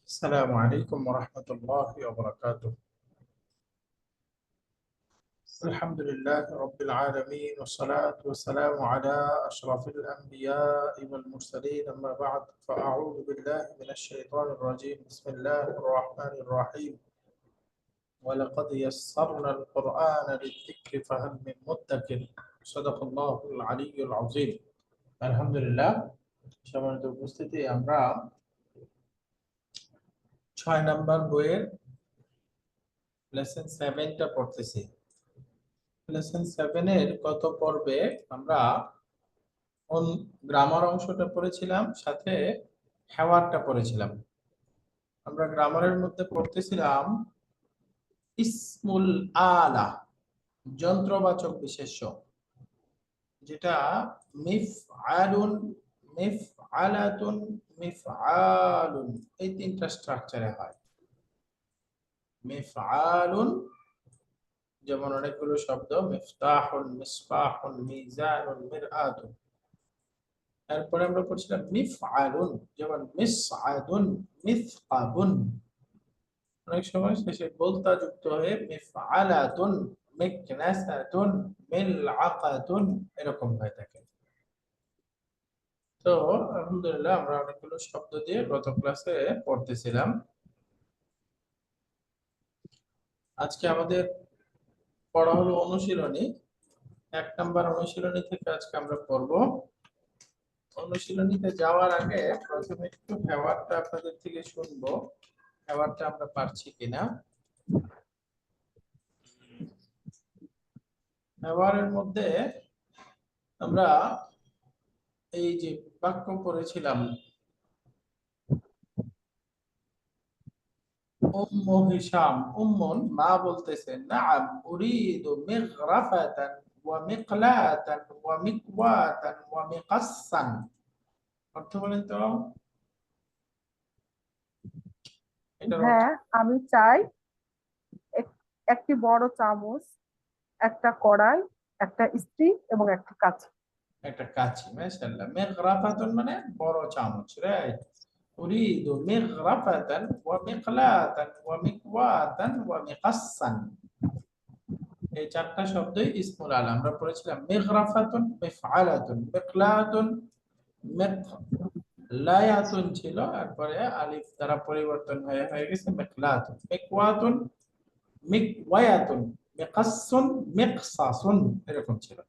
السلام عليكم ورحمة الله وبركاته. الحمد لله رب العالمين والصلاة والسلام على أشرف الأنبياء والمرسلين، أما بعد فأعوذ بالله من الشيطان الرجيم. بسم الله الرحمن الرحيم. ولقد يسرنا القرآن للذكر فهل من مدكر. صدق الله العلي العظيم. الحمد لله। সম্মানিত উপস্থিতি, আমরা 6 নম্বর বইয়ের লেসন 7টা পড়তেছি। লেসন 7 এর গত পর্বে আমরা গ্রামার অংশটা পড়েছিলাম, সাথে হেওয়ারটা পড়েছিলাম। আমরা গ্রামারের মধ্যে পড়তেছিলাম ইসমুল আলা, যন্ত্রবাচক বিশেষ্য, যেটা মিফআলুন, মিফআলাতুন, মিফআলুন, এই তিনটা স্ট্রাকচারে হয়। মিফআলুন যেমন অনেকগুলো শব্দ, মিফতাহুন, মিসবাহুন, মিজানুন, মিরআতুন। এরপরে আমরা পড়ছিলাম মিফআলুন, যেমন মিসআদুন, মিসকাবুন। অনেক সময় শেষে বলতা যুক্ত হয়ে মিফআলাতুন, মিকনাসাতুন, মিলআকাতুন এরকম হয়ে থাকে। তো আলহামদুলিল্লাহ, আমরা অনেকগুলো শব্দ দিয়ে গত ক্লাসে পড়তেছিলাম। আজকে আমাদের পড়া হলো অনুশীলনী। 1 নাম্বার অনুশীলনী থেকে আজকে আমরা পড়ব। অনুশীলনীতে যাওয়ার আগে প্রথমে একটু হেওয়ারটা আপনাদের থেকে শুনবো, হেওয়ারটা আমরা পারছি কিনা। হেওয়ারের মধ্যে আমরা এই যে বাক্য পড়েছিলাম, উম্মু হিশাম, উম্মুন মা বলতেছেন, নাআম উরিদু মিগরাফাতান ওয়া মিকলাতান ওয়া মিকওয়াতান ওয়া মিকাসসান। অর্থ বলেন তো এটার অর্থ। হ্যাঁ, আমি চাই একটি বড় চামচ, একটা কড়াই, একটা ইস্ত্রি এবং একটা কাঁচি। একটা কাঁচি, মাশাআল্লাহ। মিগরাফাতুন মানে বড় চামচ, রাইট। উরিদু মিগরাফাতান ওয়া মিকলাতান ওয়া মিকওয়াতান ওয়া মিকাসসান। এই চারটা শব্দই ইসমুল আলা। আমরা পড়েছিলাম মিগরাফাতুন, মিফআলাতুন, মিকলাতুন, মিকলায়াতুন ছিল, তারপরে আলিফ দ্বারা পরিবর্তন হয়ে হয়ে গেছে মিকলাতুন, মিকওয়াতুন, মিকওয়ায়াতুন, মিকাসসুন, মিকসাসুন এরকম ছিল।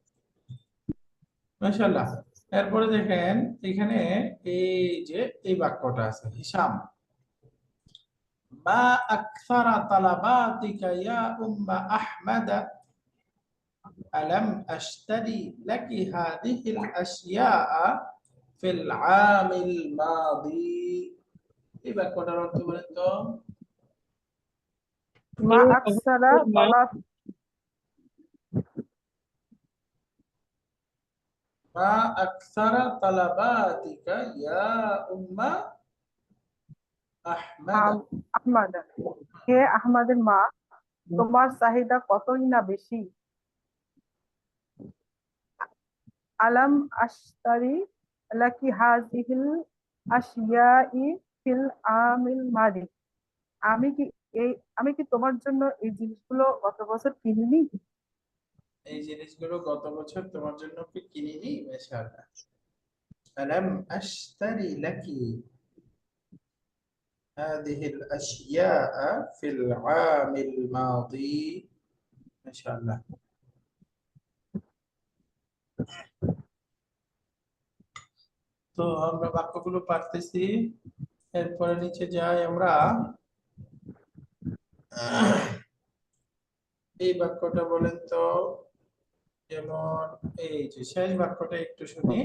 মাশাআল্লাহ। এরপরে দেখেন এখানে এই যে এই বাক্যটা আছে, হিসাম, মা আকসারা তালাবাতিকা ইয়া উম্মা আহমাদ, আলাম আশতারি লাকি হাদিহিল আশিয়া ফিল আমিল মাদি। এই বাক্যটার অর্থ বলেন তো। মা আকসারা তলাব মা আকসারা তালাবাতিকা ইয়া উম্মা আহমাদ। আহমাদ, হে আহমাদের মা, তোমার চাহিদা কতই না বেশি। আলাম আশতারি লাকি হাযিহিল আশিয়াই ফিল আমিল মাদি, আমি কি এই আমি কি তোমার জন্য এই জিনিসগুলো গত বছর কিনিনি? এই জিনিসগুলো গত বছর তোমার জন্য কি কিনিনি? মাশাআল্লাহ। আলাম আশতারি লাকি هذه الأشياء في العام الماضي. ما شاء الله. তো আমরা বাক্যগুলো পারতেছি। এরপরে নিচে যাই আমরা। এই বাক্যটা বলেন তো, যেমন এই যে শেষ বাক্যটা একটু শুনি।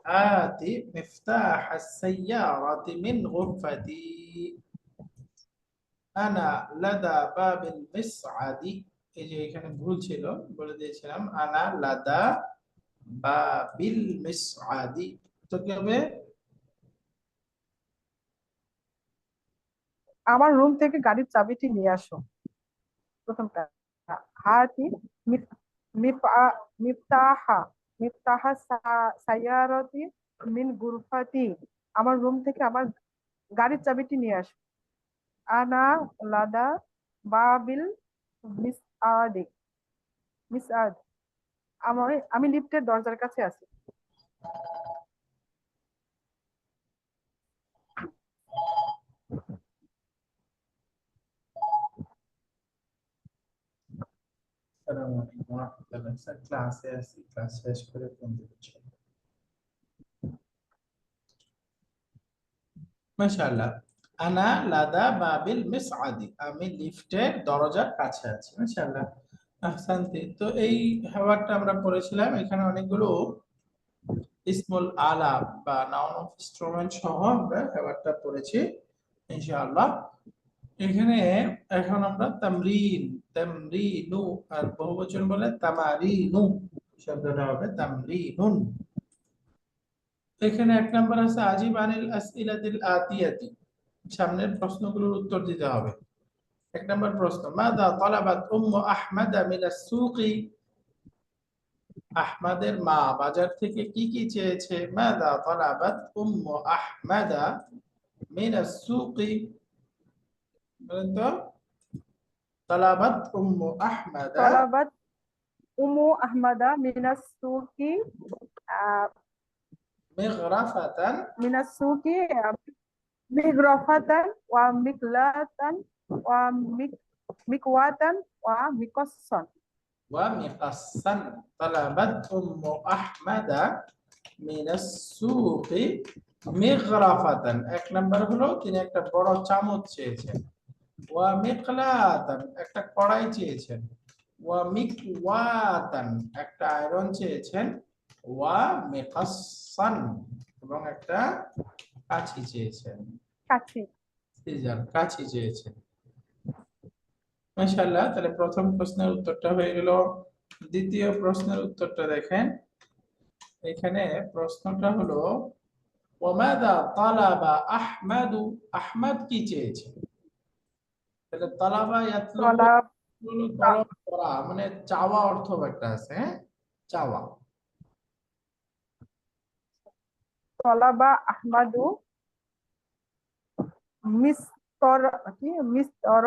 আতি মিফতাহ আস-সাইয়ারাতি মিন গুরফাতি, আনা লাদা বাবিল মিসআদি। এই যে এখানে ভুল ছিল, বলে দিয়েছিলাম আনা লাদা বাবিল মিসআদি। তো কি হবে? আমার রুম থেকে গাড়ির চাবিটি নিয়ে আসো। প্রথমটা, হাতি মিফ- মিফআ- মিফতাহা মিফতাহা সাইয়ারাতি মিন গুরফাতি, আমার রুম থেকে আমার গাড়ির চাবিটি নিয়ে আসো। আনা লাদা বাবিল মিসআদি মিসআদ আমি লিফটের দরজার কাছে আছি। আসসালামু আলাইকুম ওয়া রাহমাতুল্লাহি ওয়া বারাকাতুহু। ক্লাসে আছি, ক্লাস শেষ করে ফোন দিচ্ছি। মাশাআল্লাহ। আনা লাদা বাবিল মিসআদি, আমি লিফটের দরজার কাছে আছি। মাশাআল্লাহ, আহসানতি। তো এই হেওয়ারটা আমরা পড়েছিলাম, এখানে অনেকগুলো ইসমুল আলা বা নাউন অফ ইনস্ট্রুমেন্ট সহ আমরা হেওয়ারটা পড়েছি ইনশাআল্লাহ। এখানে এখন আমরা তামরিন, তামরিনু, আর বহুবচন বলে তামারিনু, শব্দটা হবে তামরিনুন। এখানে এক নাম্বার আছে আজিব আনিল আসইলাতিল আতিয়াতি, সামনের প্রশ্নগুলোর উত্তর দিতে হবে। এক নাম্বার প্রশ্ন, মাদা তালাবাত উম্মু আহমাদা মিনাস সুকি, আহমাদের মা বাজার থেকে কি কি চেয়েছে? মাদা তালাবাত উম্মু আহমাদা মিনাস সুকি, বলেন তো। তালাবাত উম্মু আহমাদা তলাবাত উমু আহমাদা মিনাস সুকি মিগরাফাতান মিনাস সুকি মিগরাফাতান ওয়া মিকলাতান ওয়া মিকওয়াতান ওয়া মিকসসান। ওয়া মিকাসসান। তালাবাত উম্মু আহমাদা মিনাস সুকি মিগরাফাতান, এক নাম্বার হলো তিনি একটা বড় চামচ চেয়েছেন। ওয়া মিকলাতান, একটা কড়াই চেয়েছেন। ওয়া মিকওয়াতান, একটা আয়রন চেয়েছেন। ওয়া মিকাসসান, এবং একটা কাঁচি চেয়েছেন। কাছি। সিজার, কাঁচি চেয়েছেন। মাশাআল্লাহ, তাহলে প্রথম প্রশ্নের উত্তরটা হয়ে গেল। দ্বিতীয় প্রশ্নের উত্তরটা দেখেন, এখানে প্রশ্নটা হলো ওয়ামাদা তালাবা আহমাদু, আহমদ কি চেয়েছে? তাহলে তালাবা ইয়াতলুবু তলাব হলো তলব করা, মানে চাওয়া অর্থ একটা আছে, হ্যাঁ, চাওয়া। তলাবা আহমাদু মিস্তর কি মিস্তর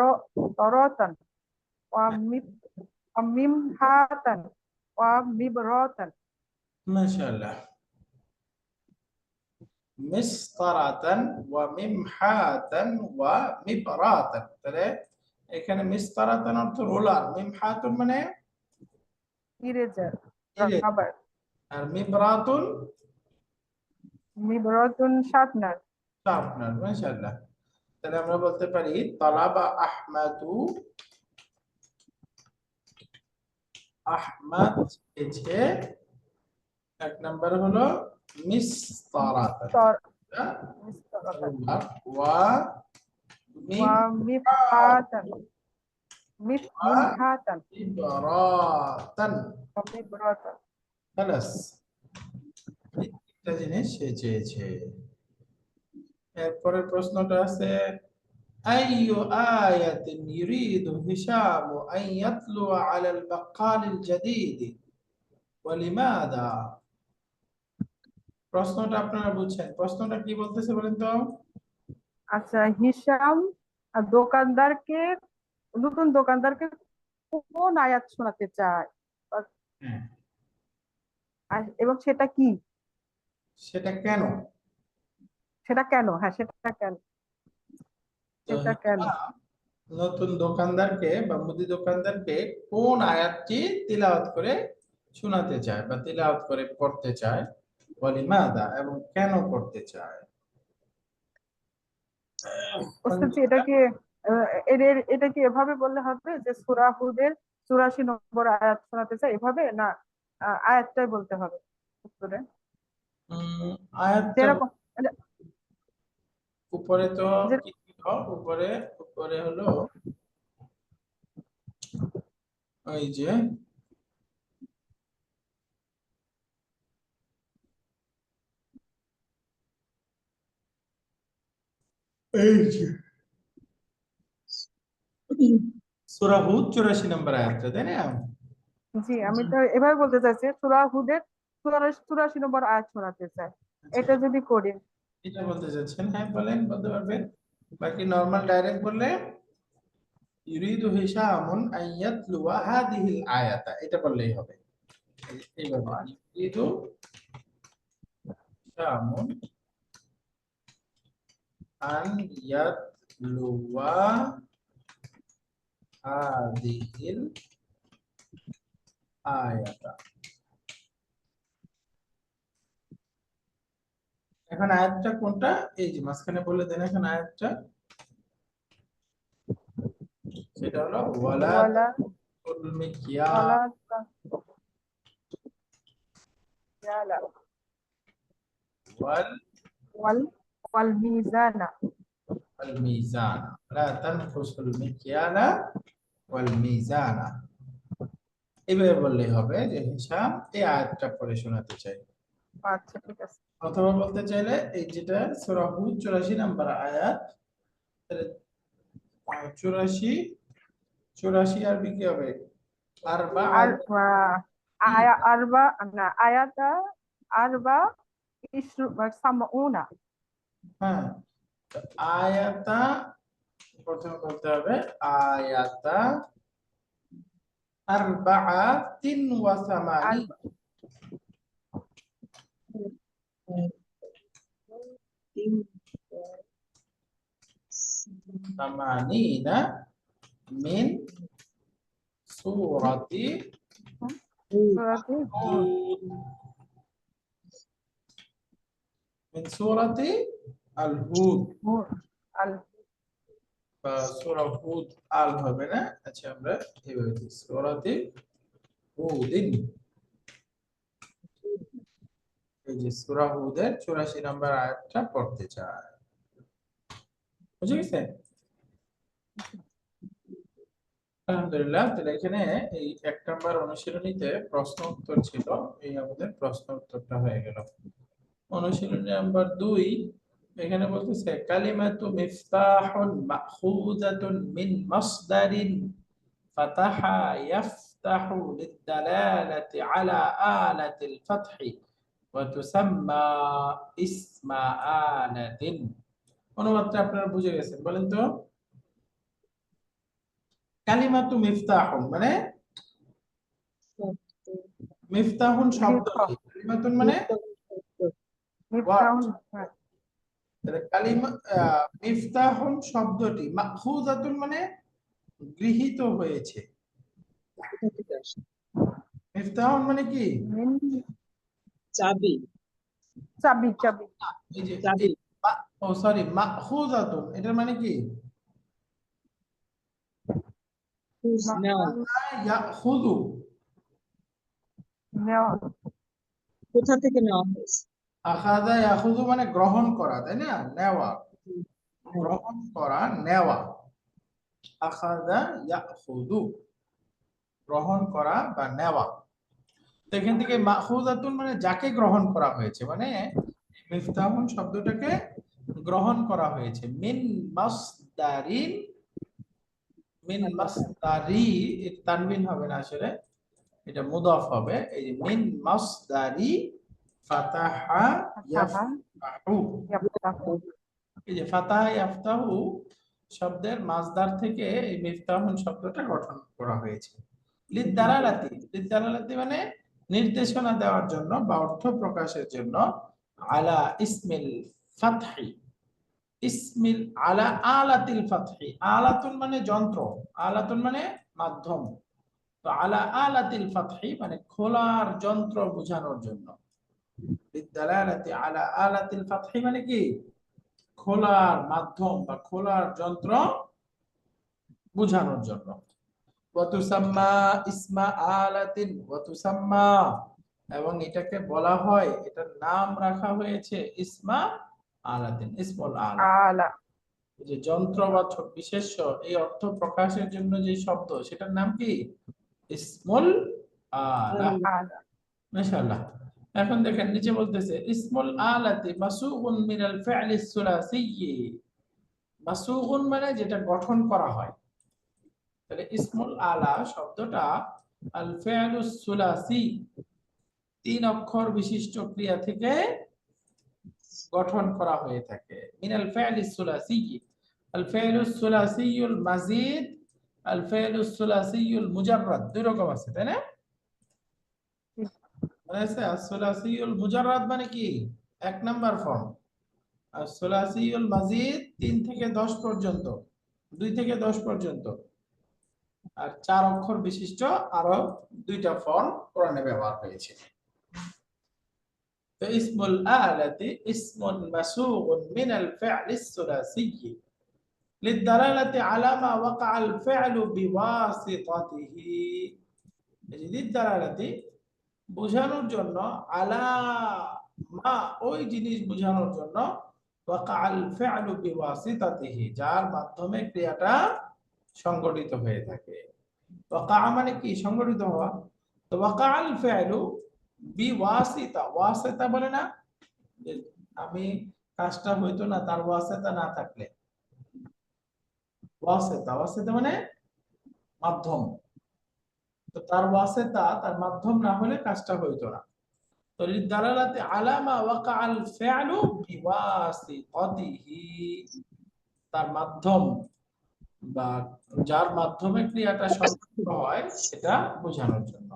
তরতান ওয়া মিমহাতান ওয়া মিবরাতান। মাশাআল্লাহ, মিসতারাতান ওয়া মিমহাতান ওয়া মিবরাতান। তাহলে এখানে মিসতারাতান অর্থ রোলার, মিমহাতুন মানে ইরেজার ইরেজ, রাবার, আর মিবরাতুন মিবরাতুন শার্পনার। শার্পনার। মাশাআল্লাহ, তাহলে আমরা বলতে পারি তালাবা আহমাদু, আহমদ চেয়েছে। এক নাম্বার হলো মিসতারাতান, মিস্তরাতান ওয়া ওয়া মিবহাতান মিমহাতান মিবরাতান। ওয়া মিবরাতান। খালাস, একটা জিনিস সে চেয়েছে। এরপরের প্রশ্নটা আছে আইয়ু আয়াতিন ইউরিদু হিশামু আন ইয়াতলুয়া আলাল বাক্কালিল জাদীদ ওয়া লিমাযা। প্রশ্নটা আপনারা বুঝছেন, প্রশ্নটা কি বলতেছে বলেন তো? আচ্ছা, হিশাম দোকানদারকে নতুন দোকানদারকে কোন আয়াত শোনাতে চায় হ্যাঁ, এবং সেটা কি, সেটা কেন? সেটা কেন, হ্যাঁ সেটা কেন, তো সেটা কেন। হিশাম নতুন দোকানদারকে বা মুদি দোকানদারকে কোন আয়াতটি তিলাওয়াত করে শোনাতে চায় বা তিলাওয়াত করে পড়তে চায়, ওয়ালিমাদা, এবং কেন করতে চায়? ওস্তাদ এটাকে এটা কি এভাবে বললে হবে যে সূরা হুদের 84 নম্বর আয়াত শোনাতে চায়, এভাবে না আয়াতটাই বলতে হবে উত্তরে? আয়াতটা যেরকম উপরে তো যে কি ছিল? উপরে উপরে হলো ওই যে এই যে সূরা হুদ 84 নম্বর আয়াতটা, তাই না? জি, আমি তো এভাবে বলতে চাইছি সূরা হুদের 84 নম্বর আয়াত শোনাতে চাই, আচ্ছা, এটা যদি করি। এটা বলতে চাচ্ছেন? হ্যাঁ বলেন, বলতে পারবেন। বাকি নরমাল ডাইরেক্ট বললে ইউরিদু হিশামুন আন ইয়াতলুয়া হাদিহিল আয়াতা, এটা বললেই হবে। এইভাবে ইউরিদু হিশামুন আন ইয়াতলুয়া হাদিহিল আয়াতা। এখন আয়াতটা কোনটা? এই যে মাঝখানে বলে দেন এখন আয়াতটা, সেটা হলো ওয়ালা ওয়ালা তাকুল মিকিয়া ওয়ালা তাকিয়ালা ওয়াল ওয়াল ওয়াল মিজানা মিজানা লা তানকুসুল মিকিয়ালা ওয়াল মিজানা। এভাবে বললেই হবে যে হিসাব, এই আয়াতটা পড়ে শোনাতে চাই। আচ্ছা ঠিক আছে। অথবা বলতে চাইলে এই যেটা সূরা হুদ 84 নম্বর আয়াত, 84 আরবি কি হবে? আরবা আর আরবা না আয়াতা আরবা ইশরু সামউনা। হ্যাঁ, তো আয়াতা প্রথমে বলতে হবে আয়াতা আরবাআতিন ওয়া সামানি, সামানিনা মিন সূরাতি সূরাতে হুদ, মিন সূরাতি আল হুদ। হুদ আল বা সূরা হুদ আল হবে না, আচ্ছা আমরা এইভাবে দিই সূরাতি হুদিন। এই যে সূরা হুদের 84 নম্বর আয়াতটা পড়তে চাই, বুঝে গেছে? আলহামদুলিল্লাহ। তাহলে এখানে এই 1 নম্বর অনুশীলনীতে প্রশ্ন উত্তর ছিল, এই আমাদের প্রশ্ন উত্তরটা হয়ে গেল। অনুশীলনী নাম্বার 2, এখানে বলতেছে কালিমাতু মিফতাহুন মাখুযাতুন মিন মাসদারিন ফাতাহা ইয়াফতাহু লিদালালাতি আলা আলাতিল ফাতহি ওয়া তুসাম্মা ইসমা আলাতিন। অনুবাদটা আপনারা বুঝে গেছেন, বলেন তো? কালিমাতু মিফতাহুন মানে, মিফতাহুন শব্দটি, কালিমাতুন মানে ওয়ার্ড। মিফতাহুল তাহলে কালিমা মিফতাহুন শব্দটি মাখুযাতুন মানে গৃহীত হয়েছে। মিফতাহুন মানে কি? মিন চাবি। চাবি চাবি এই যে চাবি। ও সরি, মাখুযাতুন এটার মানে কি? নেওয়া। ইয়াখুযু, নেওয়া কোথা থেকে নেওয়া হয়েছে? আখাযা ইয়াখুযু মানে গ্রহণ করা, তাই না? নেওয়া, গ্রহণ করা, নেওয়া। আখাযা ইয়াখুযু গ্রহণ করা বা নেওয়া। তো এখান থেকে মাখুযাতুন মানে যাকে গ্রহণ করা হয়েছে, মানে মিফতাহুন শব্দটাকে গ্রহণ করা হয়েছে। মিন মাসদারিন, মিন মাসদারি, এর তানবিন হবে না আসলে, এটা মুদাফ হবে। এই যে মিন মাসদারি ফাতাহা ইয়াফতাহু, ইয়াফতাহু এই যে ফাতাহা ইয়াফতাহু শব্দের মাসদার থেকে এই মিফতাহুন শব্দটা গঠন করা হয়েছে। লিদালালাতি, লিদালালাতি মানে নির্দেশনা দেওয়ার জন্য বা অর্থ প্রকাশের জন্য। আলা ইসমিল ফাতহি, ইসমিল আলা আলাতিল ফাতহি, আলাতুন মানে যন্ত্র, আলাতুন মানে মাধ্যম, তো আলা আলাতিল ফাতহি মানে খোলার যন্ত্র বোঝানোর জন্য। লিদালালাতি আলা আলাতিল ফাতহি মানে কি? খোলার মাধ্যম বা খোলার যন্ত্র বোঝানোর জন্য। ওয়াতুসাম্মা ইসমা আলাতিন, ওয়াতুসাম্মা এবং এটাকে বলা হয়, এটার নাম রাখা হয়েছে ইসমা আলাতিন, ইসমুল আলা। আলা এই যে যন্ত্র বা বিশেষ্য, এই অর্থ প্রকাশের জন্য যে শব্দ, সেটার নাম কি? ইসমুল আলা। আলা মাশাআল্লাহ। এখন দেখেন নিচে বলতেছে ইসমুল আলাতি মাসুগুন মিনাল ফি'লিস সুলাসিয়্যি, মাসুগুন মানে যেটা গঠন করা হয়। তাহলে ইসমুল আলা শব্দটা আল ফি'লুস সুলাসি, 3 অক্ষর বিশিষ্ট ক্রিয়া থেকে গঠন করা হয়ে থাকে মিনাল ফাইলিস সুলাসি আল ফাইলুস সুলাসিউল মাজিদ আল ফাইলুস সুলাসিউল মুজাররাদ দুই রকম আছে তাই না আছে সুলাসিউল মুজাররাদ মানে কি এক নাম্বার ফর্ম আর সুলাসিউল মাজিদ 3 থেকে 10 পর্যন্ত 2 থেকে 10 পর্যন্ত আর 4 অক্ষর বিশিষ্ট আরো দুইটা ফর্ম কোরআনে ব্যবহার হয়েছে তো ইসমুল আলাতি ইসমুন মাসুগুন মিনাল ফাইলিস সুলাসি للدلالة على ما وقع الفعل بواسطته للدلالة বোঝানোর জন্য আলা মা ওই জিনিস বোঝানোর জন্য ওয়াকাল ফি'লু বিওয়াসিতাতিহি যার মাধ্যমে ক্রিয়াটা সংঘটিত হয়ে থাকে ওয়াকা মানে কি সংঘটিত হওয়া তো ওয়াকাল ফি'লু বিওয়াসিতা ওয়াসিতা বলে না আমি কাজটা হইতো না তার ওয়াসিতা না থাকলে ওয়াসিতা ওয়াসিতা মানে মাধ্যম তো তার ওয়াসিতা তার মাধ্যম না হলে কাজটা হইতো না তো লিদালালাতি আলা মা ওয়াকাল ফি'লু বিওয়াসিতাতিহি তার মাধ্যম বা যার মাধ্যমে ক্রিয়াটা সংঘটিত হয় সেটা বোঝানোর জন্য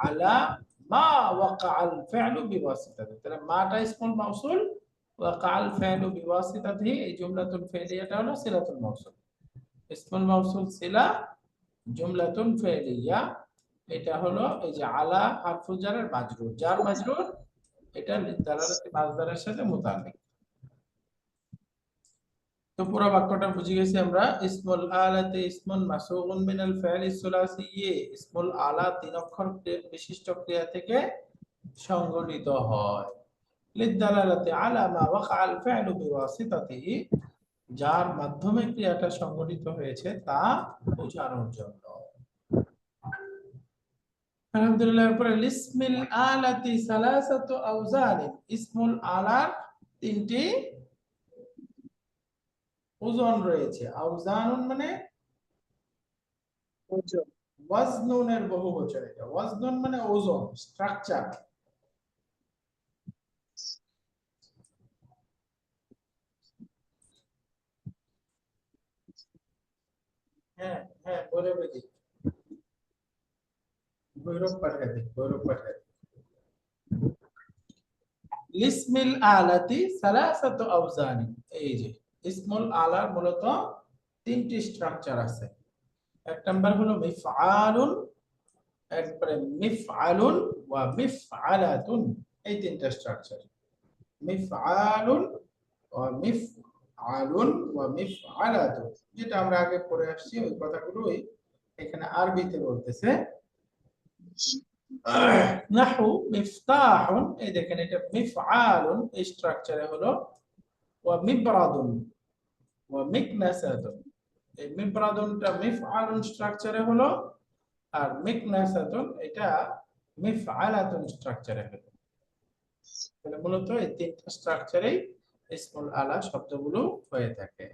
আলা মা ওয়াকাল ফি'লু বিওয়াসিতাতিহি তাহলে মাটা ইসমুল মাউসুল ওয়াকাল ফি'লু বিওয়াসিতাতিহি এই জুমলাতুল ফি'লিয়াটা হলো সিলাতুল মাউসুল ইসমুল মাউসুল সিলা জুমলাতুন ফি'লিয়া এটা হলো এই যে আলা হারফুল জারের মাজরুর জার মাজরুর এটা লিদালালাতি মাজদারের সাথে মুতাআল্লিক তো পুরো বাক্যটা বুঝে গেছি আমরা ইসমুল আলাতি ইসমুন মাসুগুন মিনাল ফাইলিস সুলাসি ইসমুল আলা 3 অক্ষর বিশিষ্ট ক্রিয়া থেকে সংঘটিত হয় লিদালালাতি আলা মা ওয়াকাল ফি'লু বিওয়াসিতাতিহি যার মাধ্যমে ক্রিয়াটা সংঘটিত হয়েছে তা বোঝানোর জন্য আলহামদুলিল্লাহ এরপরে লিসমিল আলাতি সালাসাতু আওজান ইসমুল আলার 3টি ওজন রয়েছে আওজানুন মানে ওজন ওয়াজনুনের বহুবচন এটা ওয়াজনুন মানে ওজন স্ট্রাকচার হ্যাঁ হ্যাঁ বলে বেদি ভৈরব পাঠায় লিসমিল আলাতি সালাসাতু আওজান এই যে ইসমুল আলার মূলত 3টি স্ট্রাকচার আছে এক নাম্বার হলো মিফআলুন এরপরে মিফআলুন ওয়া মিফআলাতুন এই 3টা স্ট্রাকচার মিফআলুন ওয়া মিফআলুন ওয়া মিফআলাতুন যেটা আমরা আগে পড়ে আসছি ওই কথাগুলোই এখানে আরবিতে বলতেছে নাহু মিফতাহুন এই দেখেন এটা মিফআলুন এই স্ট্রাকচারে হলো ওয়া মিবরাদুন ওয়া মিকনাসাতুন এই মিবরাদুনটা মিফআলুন স্ট্রাকচারে হলো আর মিকনাসাতুন এটা মিফআলাতুন স্ট্রাকচারে হলো তাহলে মূলত এই 3টা স্ট্রাকচারেই ইসমুল আলা শব্দগুলো হয়ে থাকে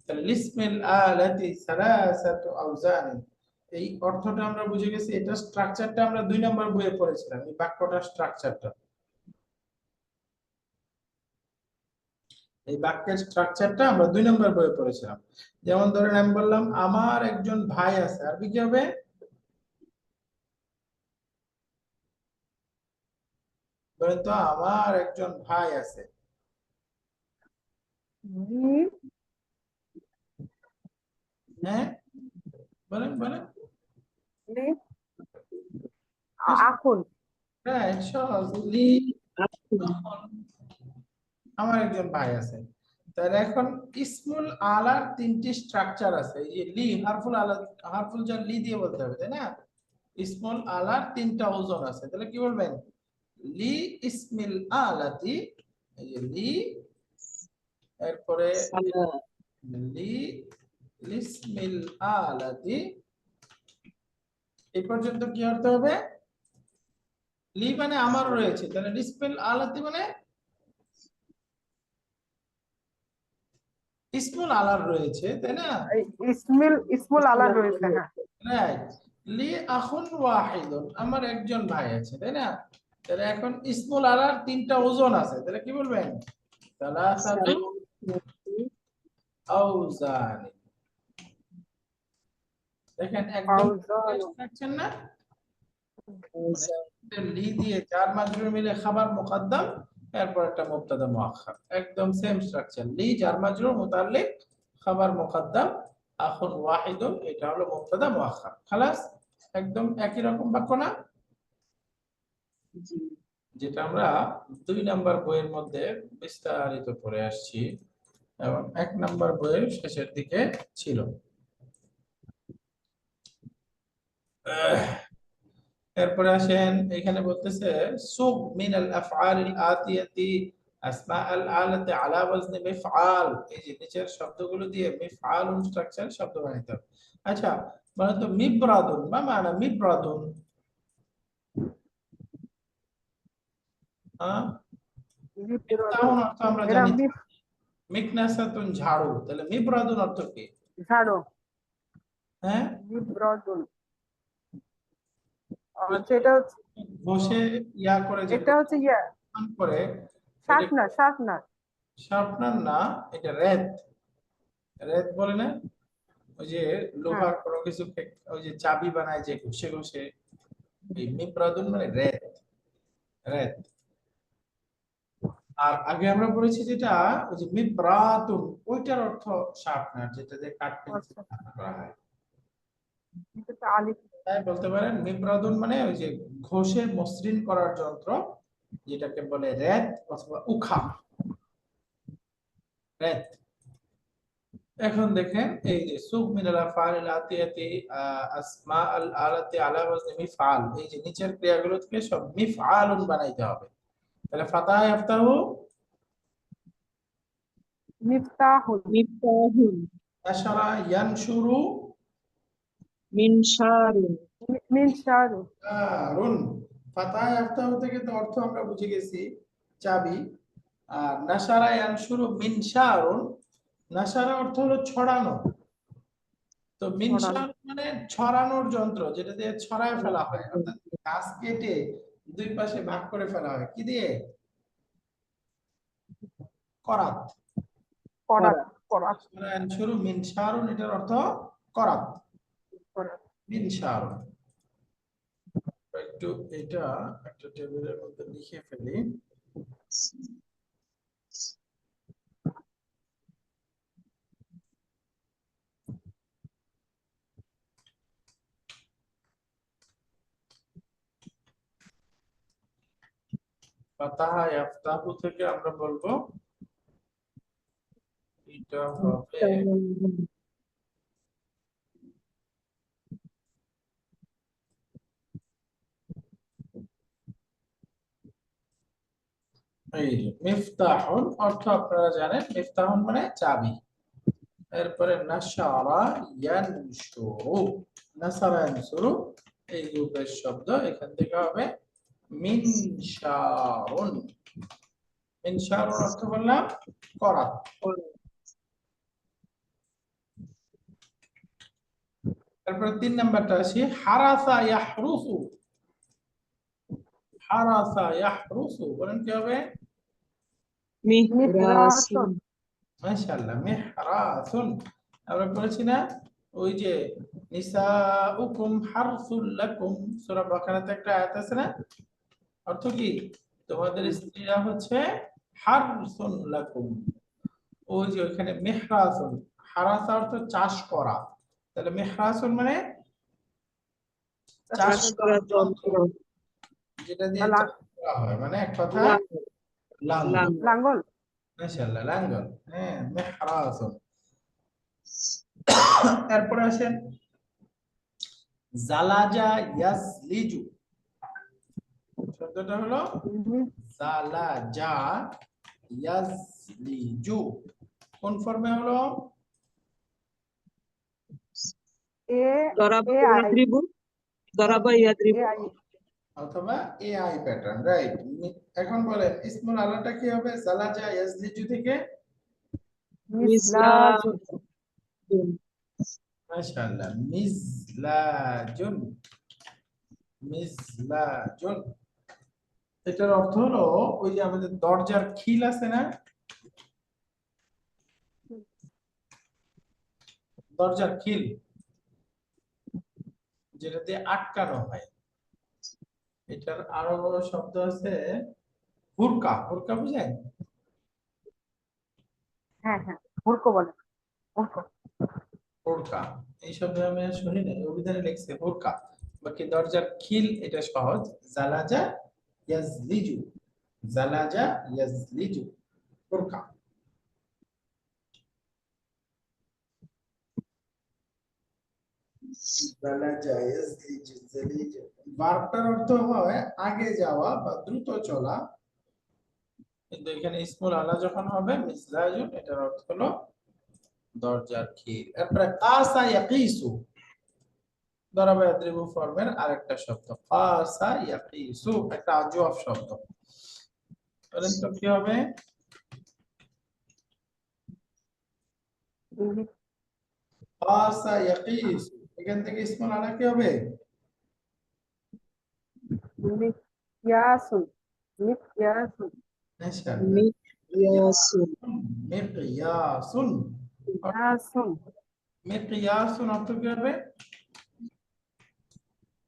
তাহলে লিসমিল আলাতি সালাসাতু আওজান এই অর্থটা আমরা বুঝে গেছি এটা স্ট্রাকচারটা আমরা 2 নম্বর বইয়ে পড়েছিলাম এই বাক্যটার স্ট্রাকচারটা এই বাক্যের স্ট্রাকচারটা আমরা 2 নম্বর বইয়ে পড়েছিলাম যেমন ধরেন আমি বললাম আমার একজন ভাই আছে আরবি কি হবে বলেন তো আমার একজন ভাই আছে হ্যাঁ বলেন বলেন আকুল হ্যাঁ সহজ লি আমার একজন ভাই আছে তাহলে এখন ইসমুল আলার 3টি স্ট্রাকচার আছে এই যে লি হারফুল আলা হারফুল জার লি দিয়ে বলতে হবে তাই না ইসমুল আলার 3টা ওজন আছে তাহলে কি বলবেন লি ইসমিল আলাতি এই যে লি এরপরে লি লিসমিল আলাতি এই পর্যন্ত কি অর্থ হবে লি মানে আমার রয়েছে তাহলে লিসমিল আলাতি মানে ইসমুল আলার রয়েছে তাই না ইসমুল আলার রয়েছে হ্যাঁ রাইট লি আখুন ওয়াহিদুন আমার একজন ভাই আছে তাই না তাহলে এখন ইসমুল আলার 3টা ওজন আছে তাহলে কি বলবেন সালাসাতু আওজান। দেখেন একদম আউজান। রাখছেন না, লি দিয়ে চার মাজরুর মিলে খাবার মুকদ্দম, এরপর একটা মুবতাদা মুআখখার, একদম সেম স্ট্রাকচার। লি জার মাজরুর মুতাল্লিক খাবার মুকদ্দম আখুন ওয়াহিদুন, এটা হলো মুবতাদা মুআখখার। খালাস, একদম একই রকম বাক্য না, জি। যেটা আমরা 2 নাম্বার বইয়ের মধ্যে বিস্তারিত পড়ে আসছি এবং 1 নাম্বার বইয়ের শেষের দিকে ছিল। এরপরে আসেন, এখানে বলতেছে সুব মিনাল আফআলিল আতিয়াতি আসমা আল আলাতি আলা ওয়াজনি মিফআল। এই যে নিচের শব্দগুলো দিয়ে মিফআলুন স্ট্রাকচার শব্দ বানাইতে হবে। আচ্ছা, মানে তো মিবরাদুন, মা মানা মিবরাদুন? হ্যাঁ, মিফতাহুন অর্থ আমরা এরা জানি, মিকনাসাতুন ঝাড়ু, তাহলে মিবরাদুন অর্থ কি? ঝাড়ু। হ্যাঁ, মিবরাদুন। আচ্ছা, এটা হচ্ছে, বসে ইয়া করে যে এটা হচ্ছে ইয়া অন করে, এটা শার্পনার। শার্পনার। শার্পনার না, এটা রেত। রেত বলে না, ওই যে হ্যাঁ। লোহার কোনো কিছু ওই যে চাবি বানায় যে ঘষে ঘষে, এই মিবরাদুন মানে রেত, রেত। আর আগে আমরা পড়েছি যেটা ওই যে মিবরাতুন, ওইটার অর্থ শার্পনার, যেটা দিয়ে কাঠ পেন্সিল আচ্ছা, করা হয়। এটা তো আলিফ। তাই বলতে পারেন মিবরাদুন মানে ওই যে ঘষে মসৃণ করার যন্ত্র, যেটাকে বলে রেত অথবা উখা, রেত। এখন দেখেন এই যে সুব মিনাল আফআলিল আতিয়াতি আসমা আল আলাতি আলা ওয়াজনি মিফআল, এই যে নিচের ক্রিয়াগুলো থেকে সব মিফআলুন বানাইতে হবে। তাহলে ফাতাহ ইফতাহু, মিফতাহুল। মিফতাহুন, নাশারা ইয়ানশুরু, মিনশারুন, মিনশারু। দারুন। ফাতাহ ইফতাহু থেকে তো অর্থ আমরা বুঝে গেছি, চাবি। আর নাশারা ইয়ানশুরু মিনশারুন, নাশারা অর্থ হলো ছড়ানো। তো মিনশার মানে ছড়ানোর যন্ত্র, যেটা দিয়ে ছড়ায় ফেলা হয়, অর্থাৎ গাছ কেটে দুই পাশে ভাগ করে ফেলা হয় কি দিয়ে? করাত। করাত। করাত। শুরু মিনশারুন, এটার অর্থ করাত, করাত। মিনশারুন। একটু এটা একটা টেবিলের মধ্যে লিখে ফেলি। ফাতাহা ইফতাহু থেকে আমরা বলবো এটা হবে এই যে মিফতাহুন অর্থ আপনারা জানেন, মিফতাহুন মানে চাবি। এরপরে নাশারা ইয়ানশুরু, নাসারা ইয়ানশুরু এই রূপের শব্দ, এখান থেকে হবে মিনশারুন। মিনশারুন অর্থ বললাম করাত। তারপরে 3 নাম্বারটা আসি, হারাসা ইয়াহরুসু। হারাসা ইয়াহরুসু বলেন কি হবে? মিহরাসুন, মাশাআল্লাহ, মিহরাসুন। আমরা পড়েছি না ওই যে নিসাউকুম হারসুল লাকুম, সূরা বাকারাতে একটা আয়াত আছে না, অর্থ কি? তোমাদের স্ত্রীরা হচ্ছে হারসুন লাকুম। ওই যে ওখানে মিহরাসুন, হারাসা অর্থ চাষ করা, তাহলে মিহরাসুন মানে চাষ চাষ করার যন্ত্র, যেটা দিয়ে চাষ করা হয়, মানে এক কথা লাঙ্গল। লাঙ্গল। মাশাআল্লাহ, লাঙ্গল। হ্যাঁ, মিহরাসুন। এরপরে আসেন জালাজা ইয়াজলিজু, শব্দটা হলো জালাজা ইয়াজলিজু, কোন ফর্মে হলো? এ দরাবা এ আই। ইয়াদ্রিবু, দরাবা ইয়াদ্রিবু, এ আই। অথবা এআই প্যাটার্ন, রাইট। এখন বলেন ইসমুল আলাটা কি হবে জালাজা ইয়াজলিজু থেকে? মিসলাজুন। মিসলাজুন, মাশাআল্লাহ, মিজলাজুন, মিজলাজুন। এটার অর্থ হলো ওই যে আমাদের দরজার খিল আছে না, দরজার খিল, যেটা দিয়ে আটকানো হয়। এটার আরো বড় শব্দ আছে হুরকা। হুরকা বুঝেন? হ্যাঁ হ্যাঁ, হুড়কো বলে, হুড়কো। হুরকা এই শব্দ আমি আর শুনি না, অভিধানে লিখছে হুরকা। বাকি দরজার খিল এটা সহজ। জালাজা ইয়াজলিজু, জালাজা ইয়াজলিজু, হুরকা। জালাজা ইয়াজলিজু জালিজু, ভার্বটার অর্থ হয় আগে যাওয়া বা দ্রুত চলা, কিন্তু এখানে ইসমুল আলা যখন হবে মিসলাজুন, এটার অর্থ হলো দরজার খিল। এরপরে কাসা ইয়াকিসু, দরাবা ইয়াদরিবু ফর্মের আরেকটা শব্দ। কাসা ইয়াকিসু একটা আজওয়াব শব্দ। বলেন তো কি হবে? কাসা ইয়াকিসু, এখান থেকে ইসমুল আলা কি হবে? মিকয়াসুন, মিকয়াসুন। মাশাআল্লাহ, মিকয়াসুন। মিকয়াসুন। ইয়াসুন, মিকয়াসুন অর্থ কি হবে?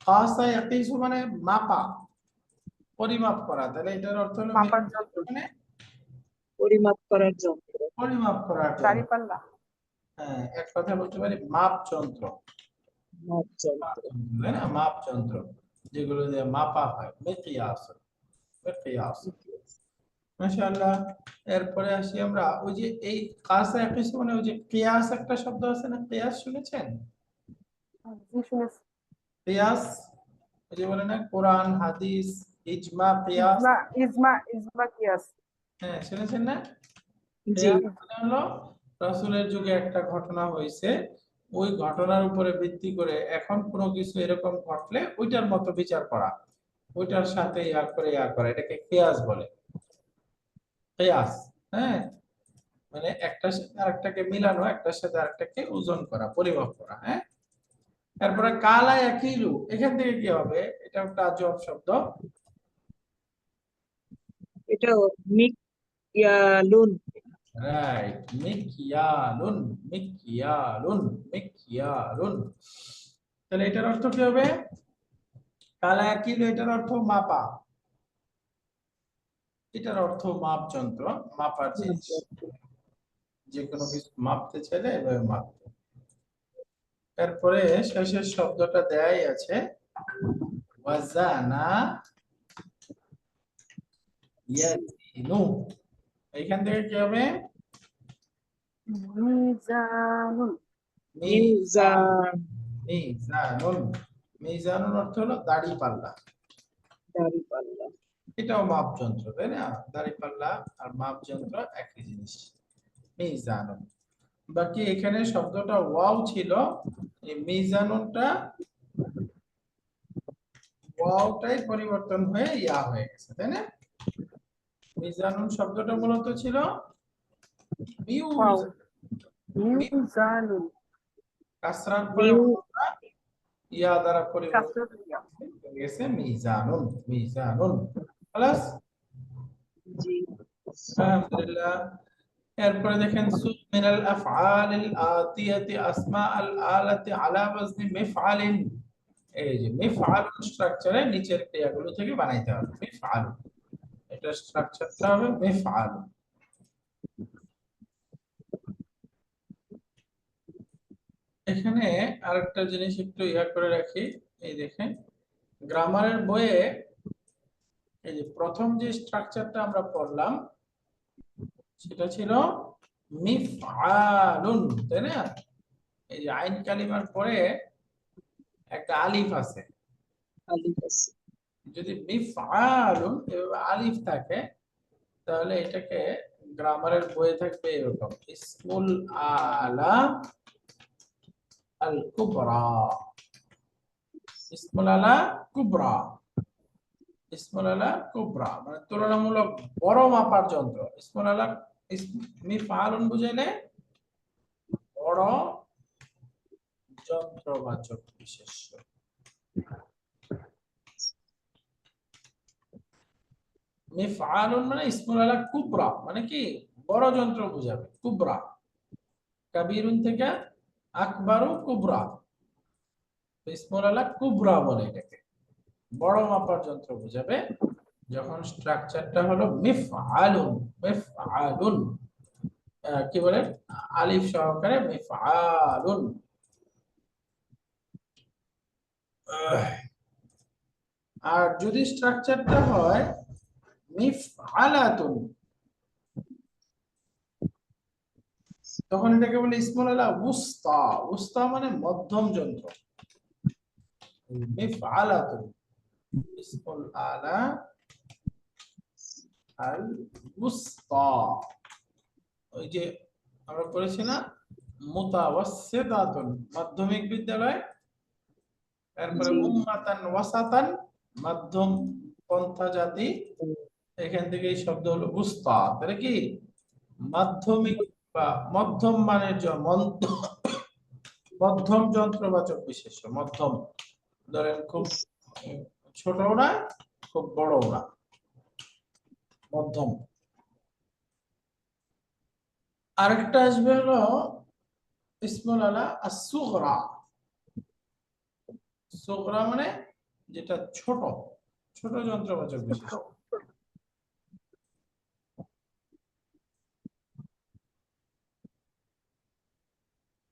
কাসা ইয়াকিসু মানে মাপা, পরিমাপ করা। তাহলে এটার অর্থ হলো মাপার যন্ত্র, মানে পরিমাপ করার যন্ত্র। পরিমাপ করার জন্য। দাঁড়িপাল্লা। হ্যাঁ, এক কথা বলতে পারি মাপ যন্ত্র, মাপ যন্ত্র। তাই না? মাপ যন্ত্র যেগুলো দিয়ে মাপা হয়, মিকিয়াস, মিকিয়াস। মাশাআল্লাহ। এরপরে আসি আমরা ওই যে এই কাসা ইয়াকিসু মানে ওই যে কিয়াস একটা শব্দ আছে না, কিয়াস শুনেছেন? জি শুনেছি। কিয়াস, ওই যে বলে না কোরআন হাদিস ইজমা কিয়াস। ইজমা, ইজমা, ইজমা কিয়াস। হ্যাঁ, শুনেছেন না? জি। কিয়াস মানে হলো রাসূলের যুগে একটা ঘটনা হয়েছে, ওই ঘটনার উপরে ভিত্তি করে এখন কোনো কিছু এরকম ঘটলে ওইটার মতো বিচার করা, ওইটার সাথে ইয়া করা, এটাকে কিয়াস বলে। কিয়াস, হ্যাঁ, মানে একটার সাথে আরেকটাকে মিলানো, একটার সাথে আরেকটাকে ওজন করা, পরিমাপ করা। হ্যাঁ, তারপরে কালা ইয়াকিলু, এখান থেকে কি হবে? এটা একটা আজব শব্দ। এটা মিকয়ালুন। রাইট, মিকিয়ালুন, মিকিয়ালুন, মিকিয়ালুন। তাহলে এটার অর্থ কি হবে? কালা ইয়াকিলু এটার অর্থ মাপা, এটার অর্থ মাপ যন্ত্র, মাপার জিনিস। যে কোনো কিছু মাপতে চাইলে এভাবে মাপতে। এরপরে শেষের শব্দটা দেয়াই আছে ওয়াজানা ইয়াজিনু, এখান থেকে কি হবে? মিজানুন, মিজান। মিজানুন, মিজানুন অর্থ হলো দাড়ি পাল্লা। দাঁড়িপাল্লা। এটাও মাপ যন্ত্র, তাই না? দাড়ি পাল্লা আর মাপ যন্ত্র একই জিনিস, মিজানুন। বাকি এখানে শব্দটা ওয়াও ছিল, এই মিজানুনটা ওয়াওটাই পরিবর্তন হয়ে ইয়া হয়ে গেছে, তাই না? মিজানুন শব্দটা মূলত ছিল ওয়াও, মিউজ, মিজানুন, কাসরার পরে ওয়াওটা ইয়া দ্বারা পরিবর্তন কাসরাত ইয়া। হয়ে গেছে মিজানুন, মিজানুন। خلاص, জি। আলহামদুলিল্লাহ। এরপরে দেখেন সুব মিনাল আফআলিল আতিয়াতি আসমা আল আলাতি আলা ওয়াজনি মিফআলিন, এই যে মিফআল স্ট্রাকচারে নিচের ক্রিয়াগুলো থেকে বানাইতে হবে মিফআল, এটা স্ট্রাকচারটা হবে মিফআল। এখানে আরেকটা জিনিস একটু ইয়া করে রাখি, এই দেখেন গ্রামারের বইয়ে এই যে প্রথম যে স্ট্রাকচারটা আমরা পড়লাম সেটা ছিল মিফআলুন, তাই না? এই যে আইন কালিমার পরে একটা আলিফ আছে, আলিফ আছে। যদি মিফআলুন এভাবে আলিফ থাকে তাহলে এটাকে গ্রামারের বইয়ে থাকবে এরকম ইসমুল আলা আল কুবরা, ইসমুল আলা কুবরা, ইসমুল আলা কুবরা মানে তুলনামূলক বড় মাপার যন্ত্র। ইসমুল আলা মিফআলুন বুঝাইলে বড় যন্ত্রবাচক বিশেষ্য। মিফআলুন মানে ইসমুল আলা কুবরা মানে কি বড় যন্ত্র বোঝাবে, কুবরা কাবীরুন থেকে আকবারু কুবরা, ইসমুল আলা কুবরা বলে এটাকে, বড় মাপার যন্ত্র বোঝাবে যখন স্ট্রাকচারটা হলো মিফআলুন। মিফআলুন কি বলে, আলিফ সহকারে মিফআলুন। আর যদি স্ট্রাকচারটা হয় মিফআলাতুন, তখন এটাকে বলে ইসমুল আলা উস্তা। উস্তা মানে মধ্যম যন্ত্র। মিফআলাতুন ইসমুল আলা আল উস্তা। ওই যে আমরা পড়েছি না মুতাওয়াসসিতাতুন মাধ্যমিক বিদ্যালয়, তারপরে জি উম্মাতান ওয়াসাতান মাধ্যম পন্থা জাতি, এখান থেকে এই শব্দ হলো উস্তা, তাহলে কি মাধ্যমিক বা মধ্যম মানের মধ্যম যন্ত্রবাচক বিশেষ্য। মধ্যম ধরেন খুব ছোটও না খুব বড়ও না, মধ্যম। আরেকটা আসবে হলো ইসমুল আলা as-সুগরা। সুগরা মানে যেটা ছোট, ছোট যন্ত্রবাচক বিশেষ্য।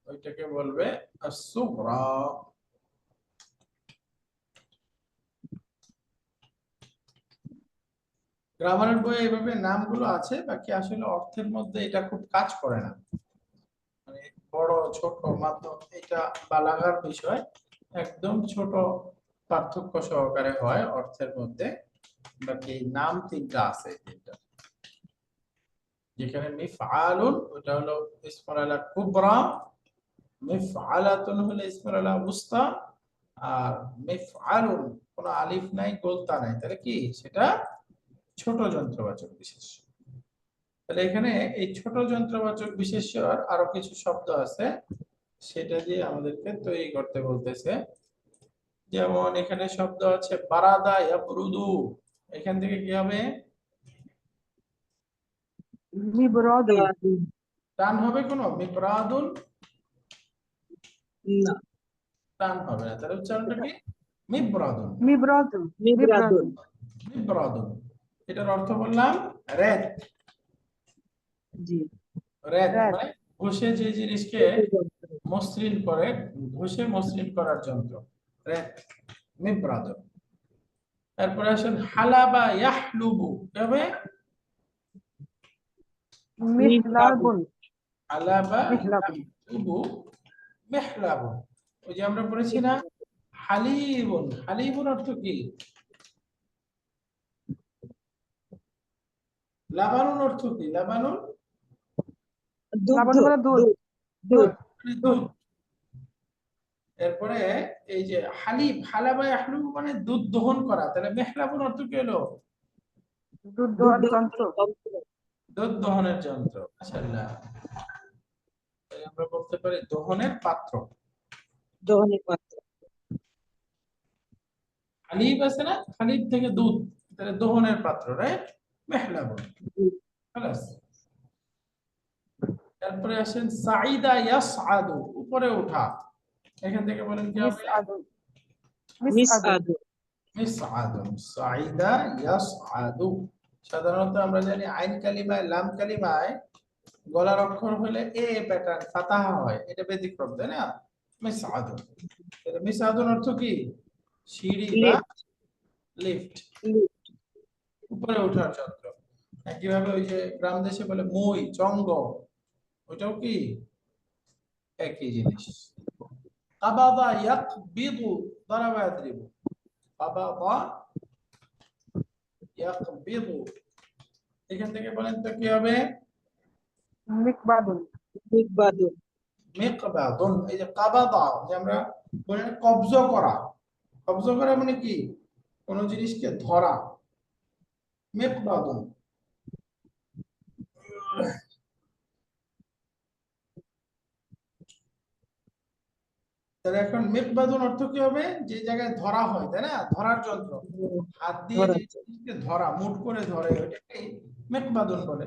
ওইটাকে বলবে as-সুগরা। গ্রামারের বইয়ে এইভাবে নামগুলো আছে, বাকি আসলে অর্থের মধ্যে এটা খুব কাজ করে না। মানে বড় ছোট মাধ্যম এটা বালাগার বিষয়, একদম ছোট পার্থক্য সহকারে হয় অর্থের মধ্যে। বাকি নাম তিনটা আছে, তিনটা। যেখানে মিফআলুন ওটা হলো ইসমুল আলা কুবরা, মিফআলাতুন হলো ইসমুল আলা উস্তা, আর মিফআলুন কোনো আলিফ নাই গোলতা নাই, তাহলে কি সেটা ছোট যন্ত্রবাচক বিশেষ্য। তাহলে এখানে এই ছোট যন্ত্রবাচক বিশেষ্যর আরো কিছু শব্দ আছে, সেটা দিয়ে আমাদেরকে তৈরি করতে বলতেছে। যেমন এখানে শব্দ আছে বারাদা ইয়াবরুদু, এখান থেকে কি হবে, মিবরাদুন, টান হবে কোনো, মিবরাদুন না টান হবে না, তাহলে উচ্চারণটা কি মিবরাদুন। মিবরাদুন, মিবরাদুন মিবরাদুন এটার অর্থ বললাম রেত। জি রেত রাত, মানে ঘষে যে জিনিসকে মসৃণ করে, ঘষে মসৃণ করার যন্ত্র, রেত, মিবরাদুন। তারপরে আসেন হালাবা ইয়াহলুবু, কি হবে, মিহলাবুন, হালাবা মিহলাবুন, ইয়াহলুবু মিহলাবুন। ওই যে আমরা পড়েছি না হালিবুন, হালিবুন অর্থ কি, লাবানুন অর্থ কি, লাবানুন দুধ লাবণ মানে দুধ, দুধ দুধ মানে দুধ। এরপরে এই যে হালিব, হালাবা ইয়াহলুবু মানে দুধ দহন করা, তাহলে মেহলাবুন অর্থ কি হলো, দুধ দুধ দোহার যন্ত্র, দুধ দহনের যন্ত্র। মাশাআল্লাহ, তাহলে আমরা বলতে পারি দহনের পাত্র। দহনের পাত্র হালিব আছে না, হালিব থেকে দুধ, তাহলে দহনের পাত্র, রাইট, মেহলাবুন। খালাস। তারপরে আসেন সাইদা ইয়াসআদু, উপরে ওঠা, এখান থেকে বলেন কি হবে, মিসআদুন, মিস মিসআদুন, আদু মিসআদুন, সাইদা ইয়াসআদু। সাধারণত আমরা জানি আইন কালিমায় লাম কালিমায় গলার অক্ষর হলে এ প্যাটার্ন ফাতাহা হয়, এটা ব্যতিক্রম, তাই না। মিসআদুন, এটা মিসআদুন অর্থ কি, সিঁড়ি বা লিফট লিফট, লিফট উপরে ওঠার যন্ত্র। একইভাবে ওই যে গ্রাম দেশে বলে মই চঙ্গ, ওইটাও কি একই জিনিস। কাবাদা ইয়াকবিদু দারাবা ইয়াদরিবু, কাবাদা ইয়াকবিদু, এখান থেকে বলেন তো কি হবে, মিকবাদুন, মিকবাদুন মিকবাদুন। এই যে কাবাদা, যে আমরা বলি না কবজা করা, কবজা করা মানে কি কোন জিনিসকে ধরা, মিকবাদুন। তাহলে এখন মিকবাদুন অর্থ কি হবে, যে জায়গায় ধরা হয়, তাই না, ধরার যন্ত্র, হাত দিয়ে যে ধরাচ্ছে জিনিসকে ধরা, মুঠ করে ধরে, ওইটাকে মিকবাদুন বলে।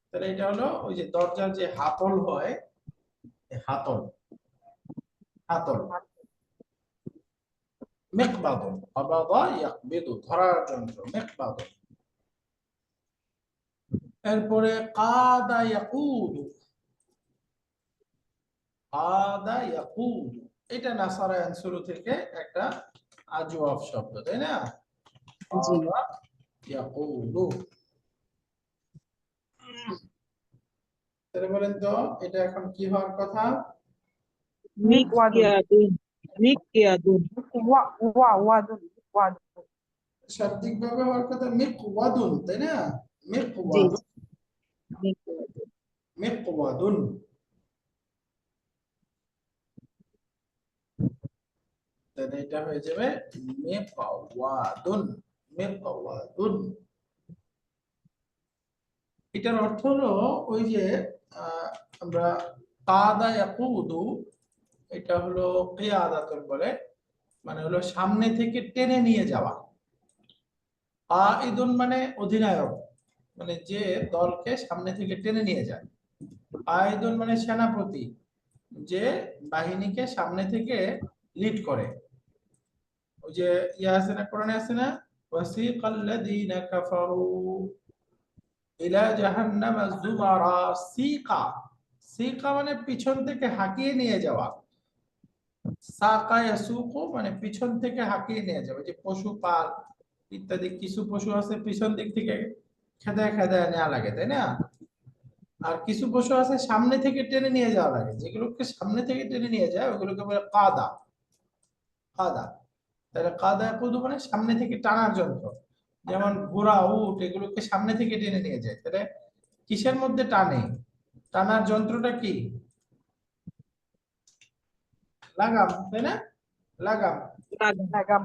তাহলে এটা হলো ওই যে দরজার যে হাতল হয়, হাতল, হাতল। মিকবাদুন, আবাদা ইয়াকবিদু, ধরার যন্ত্র, মিকবাদুন। এরপরে কাদা ইয়াকুদু, কাদা ইয়াকুদু, এটা নাসারা আনসুরু থেকে একটা আজওয়াব শব্দ, তাই না? জি। কাদা ইয়াকুদু। তাহলে বলেন তো এটা এখন কি হওয়ার কথা? মিকয়াদুন, মিকয়াদুন। ওয়াদুন। শাব্দিক ভাবে হওয়ার কথা মিকওয়াদুন, তাই না? জি, মিকওয়াদুন, মিকয়াদুন। মিকওয়াদুন। তাহলে এটা হয়ে যাবে মিকওয়াদুন, মিকওয়াদুন। এটার অর্থ হলো ওই যে আমরা কাদা ইয়াকুদু, এটা হলো কিয়াদাতুন বলে, মানে হলো সামনে থেকে টেনে নিয়ে যাওয়া। কাইদুন মানে অধিনায়ক, মানে যে দলকে সামনে থেকে টেনে নিয়ে যায়। কাইদুন মানে সেনাপতি, যে বাহিনীকে সামনে থেকে লিড করে। ওই যে ইয়া আছে না, কোরআনে আছে না, ওয়াসিকাল্লাযীনা কাফারু ইলা জাহান্নামা যুমারা, সিকা, সিকা মানে পিছন থেকে হাঁকিয়ে নিয়ে যাওয়া। সাকা ইয়াসুকু মানে পিছন থেকে হাঁকিয়ে নিয়ে যাওয়া। যে পশু পাল ইত্যাদি কিছু পশু আছে পিছন দিক থেকে খেদায় খেদায় নেওয়া লাগে, তাই না? আর কিছু পশু আছে সামনে থেকে টেনে নিয়ে যাওয়া লাগে, যেগুলোকে সামনে থেকে টেনে নিয়ে যায় ওগুলোকে বলে কাদা, কাদা। তাহলে কাদা ইয়াকুদু মানে সামনে থেকে টানার যন্ত্র। যেমন ঘোড়া, উট, এগুলোকে সামনে থেকে টেনে নিয়ে যায়। তাহলে কিসের মধ্যে টানে? টানার যন্ত্রটা কি? লাগাম, তাই না? লাগাম। লাগাম।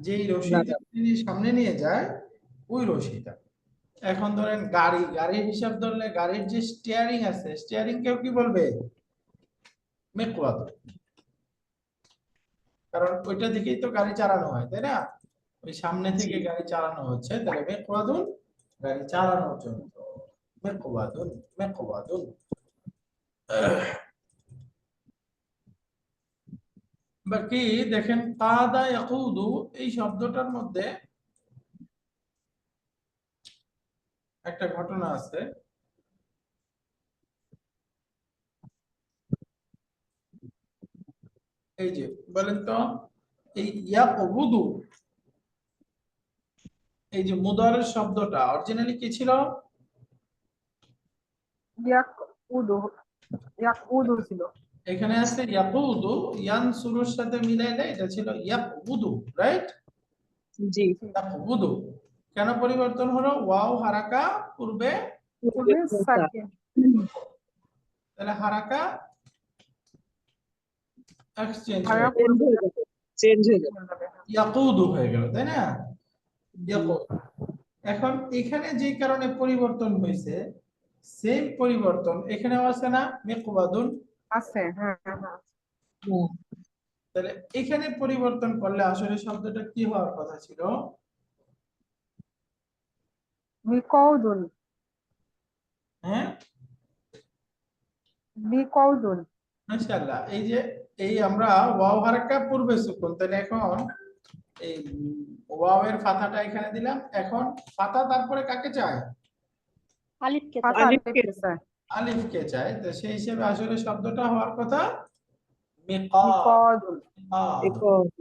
যেই রশিটা তিনি সামনে নিয়ে যায় ওই রশিটা। এখন ধরেন গাড়ি, গাড়ির হিসাব ধরলে গাড়ির যে স্টিয়ারিং আছে, স্টিয়ারিং কেউ কি বলবে? মেকওয়াদ। কারণ ওইটা দিকেই তো গাড়ি চালানো হয়, তাই না? ওই সামনে থেকে গাড়ি চালানো হচ্ছে, তাহলে মেকওয়াদুন গাড়ি চালানোর যন্ত্র, মেকওয়াদুন, মেকওয়াদুন। বাকি দেখেন কাদা ইয়াকুদু এই শব্দটার মধ্যে একটা ঘটনা আছে। এই যে বলেন তো, এই ইয়াকুদু, এই যে মুদারের শব্দটা অরিজিনালি কি ছিল? ইয়াকুদু ছিল। এখানে আছে ইয়াকুদু, ইয়ানসুরুর সাথে মিলাইলে এটা ছিল ইয়াকুদু, রাইট? জি। ইয়াকুদু। কেন পরিবর্তন হলো? ওয়াও হারাকা পূর্বে, পূর্বে সাকিন। তাহলে হারাকা এক্সচেঞ্জ হারা হয়ে গেল, চেঞ্জ হয়ে গেল। ইয়াকুদু হয়ে গেল, তাই না? ইয়াকুদু। এখন এখানে যে কারণে পরিবর্তন হয়েছে, সেম পরিবর্তন এখানেও আছে না, মিকওয়াদুন আছে। হ্যাঁ। হুম। তাহলে এখানে পরিবর্তন করলে আসলে শব্দটা কি হওয়ার কথা ছিল? মিকওদুন। হ্যাঁ, মিকওদুন। মাশাআল্লাহ। এই যে এই আমরা ওয়াও হারাকা পূর্বে সুকুন, তাহলে এখন এই ওয়াও এর ফাতাটা এখানে দিলাম। এখন ফাতা তারপরে কাকে চায়? আলিফকে ফাতা আলিফকে আলিফকে চায়। আলিফকে চায়। তো সেই হিসেবে আসলে শব্দটা হওয়ার কথা মিকাদ, মিকওদুন।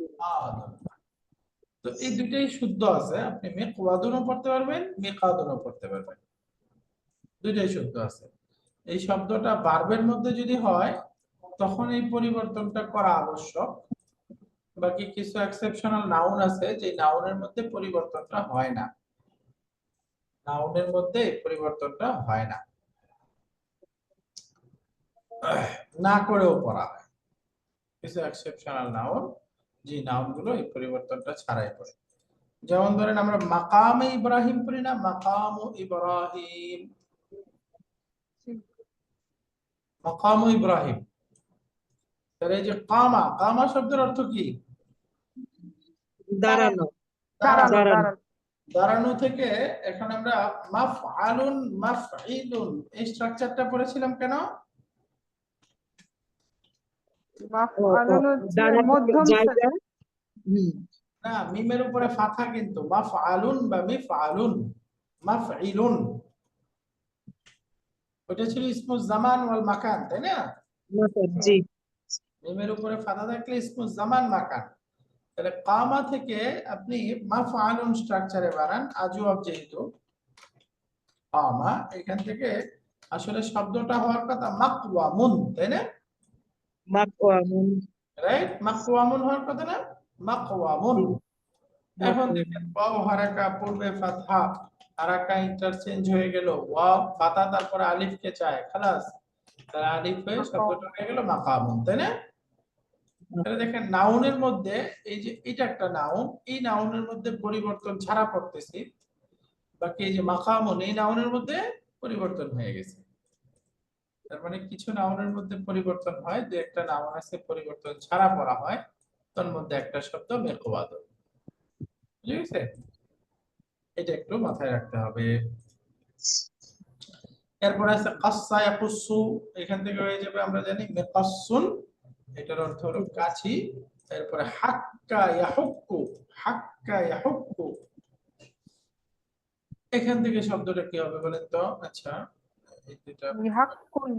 তো এই দুটোই শুদ্ধ আছে। আপনি মিকওয়াদুনও পড়তে পারবেন, মিকাদুনও পড়তে পারবেন, দুইটাই শুদ্ধ আছে। এই শব্দটা ভার্বের মধ্যে যদি হয় তখন এই পরিবর্তনটা করা আবশ্যক। বাকি কিছু এক্সেপশনাল নাউন আছে যে নাউনের মধ্যে পরিবর্তনটা হয় না, নাউনের মধ্যে এই পরিবর্তনটা হয় না, না করেও পড়া হয়। কিছু এক্সেপশনাল নাউন, যে নাউনগুলো এই পরিবর্তনটা ছাড়াই পড়ে। যেমন ধরেন আমরা মাকামে ইব্রাহিম পড়ি না, মাকামু ইব্রাহিম, মাকামু ইব্রাহিম। তাহলে এই যে কামা, কামা শব্দের অর্থ কি? দাঁড়ানো। দাঁড়ানো। দাঁড়ানো। দাঁড়ানো থেকে এখন আমরা মাফআলুন, মাফঈলুন এই স্ট্রাকচারটা পড়েছিলাম কেন? মাফআলুন হচ্ছে দাঁড়ানোর মধ্যম জায়গা। শ্রেণী। হুম। না, মিমের উপরে ফাথা, কিন্তু মাফআলুন বা মিফআলুন, মাফঈলুন ওটা ছিল ইসমুজ জামান ওয়াল মাকান, তাই না? জি। মিমের উপরে ফাথা থাকলে ইসমুজ জামান মাকান। তাহলে কামা থেকে আপনি মাফআলুন স্ট্রাকচারে বানান, আজওয়াব যেহেতু কামা, এখান থেকে আসলে শব্দটা হওয়ার কথা মাকওয়ামুন, তাই না? মাকওয়ামুন। রাইট, মাকওয়ামুন হওয়ার কথা না, মাকওয়ামুন। এখন দেখেন ওয়াও হারাকা, পূর্বে ফাতহা, হারাকা ইন্টারচেঞ্জ হয়ে গেল, ওয়াও ফাতা, তারপরে আলিফকে চায়, খালাস, তাহলে আলিফ হয়ে শব্দটা হয়ে গেল মাকামুন, তাই না? তাহলে দেখেন নাউনের মধ্যে এই যে এটা একটা নাউন, এই নাউনের মধ্যে পরিবর্তন ছাড়া পড়তেছি, বাকি এই যে মাকামুন এই নাউনের মধ্যে পরিবর্তন হয়ে গেছে। তার মানে কিছু নাউনের মধ্যে পরিবর্তন হয়, যে একটা নাউন আছে পরিবর্তন ছাড়া পড়া হয়, তার মধ্যে একটা শব্দ মেকওয়াদ, বুঝে গেছে? এটা একটু মাথায় রাখতে হবে। এরপর আছে কাসসা ইয়াকুসসু, এখান থেকে হয়ে যাবে আমরা জানি মিকাসসুন, এটার অর্থ হলো কাছি। এরপরে হাক্কা ইয়াহুক্কু, হাক্কা ইয়াহুক্কু, এখান থেকে শব্দটা কি হবে বলেন তো? আচ্ছা, এই দুটা মিহাক্কুন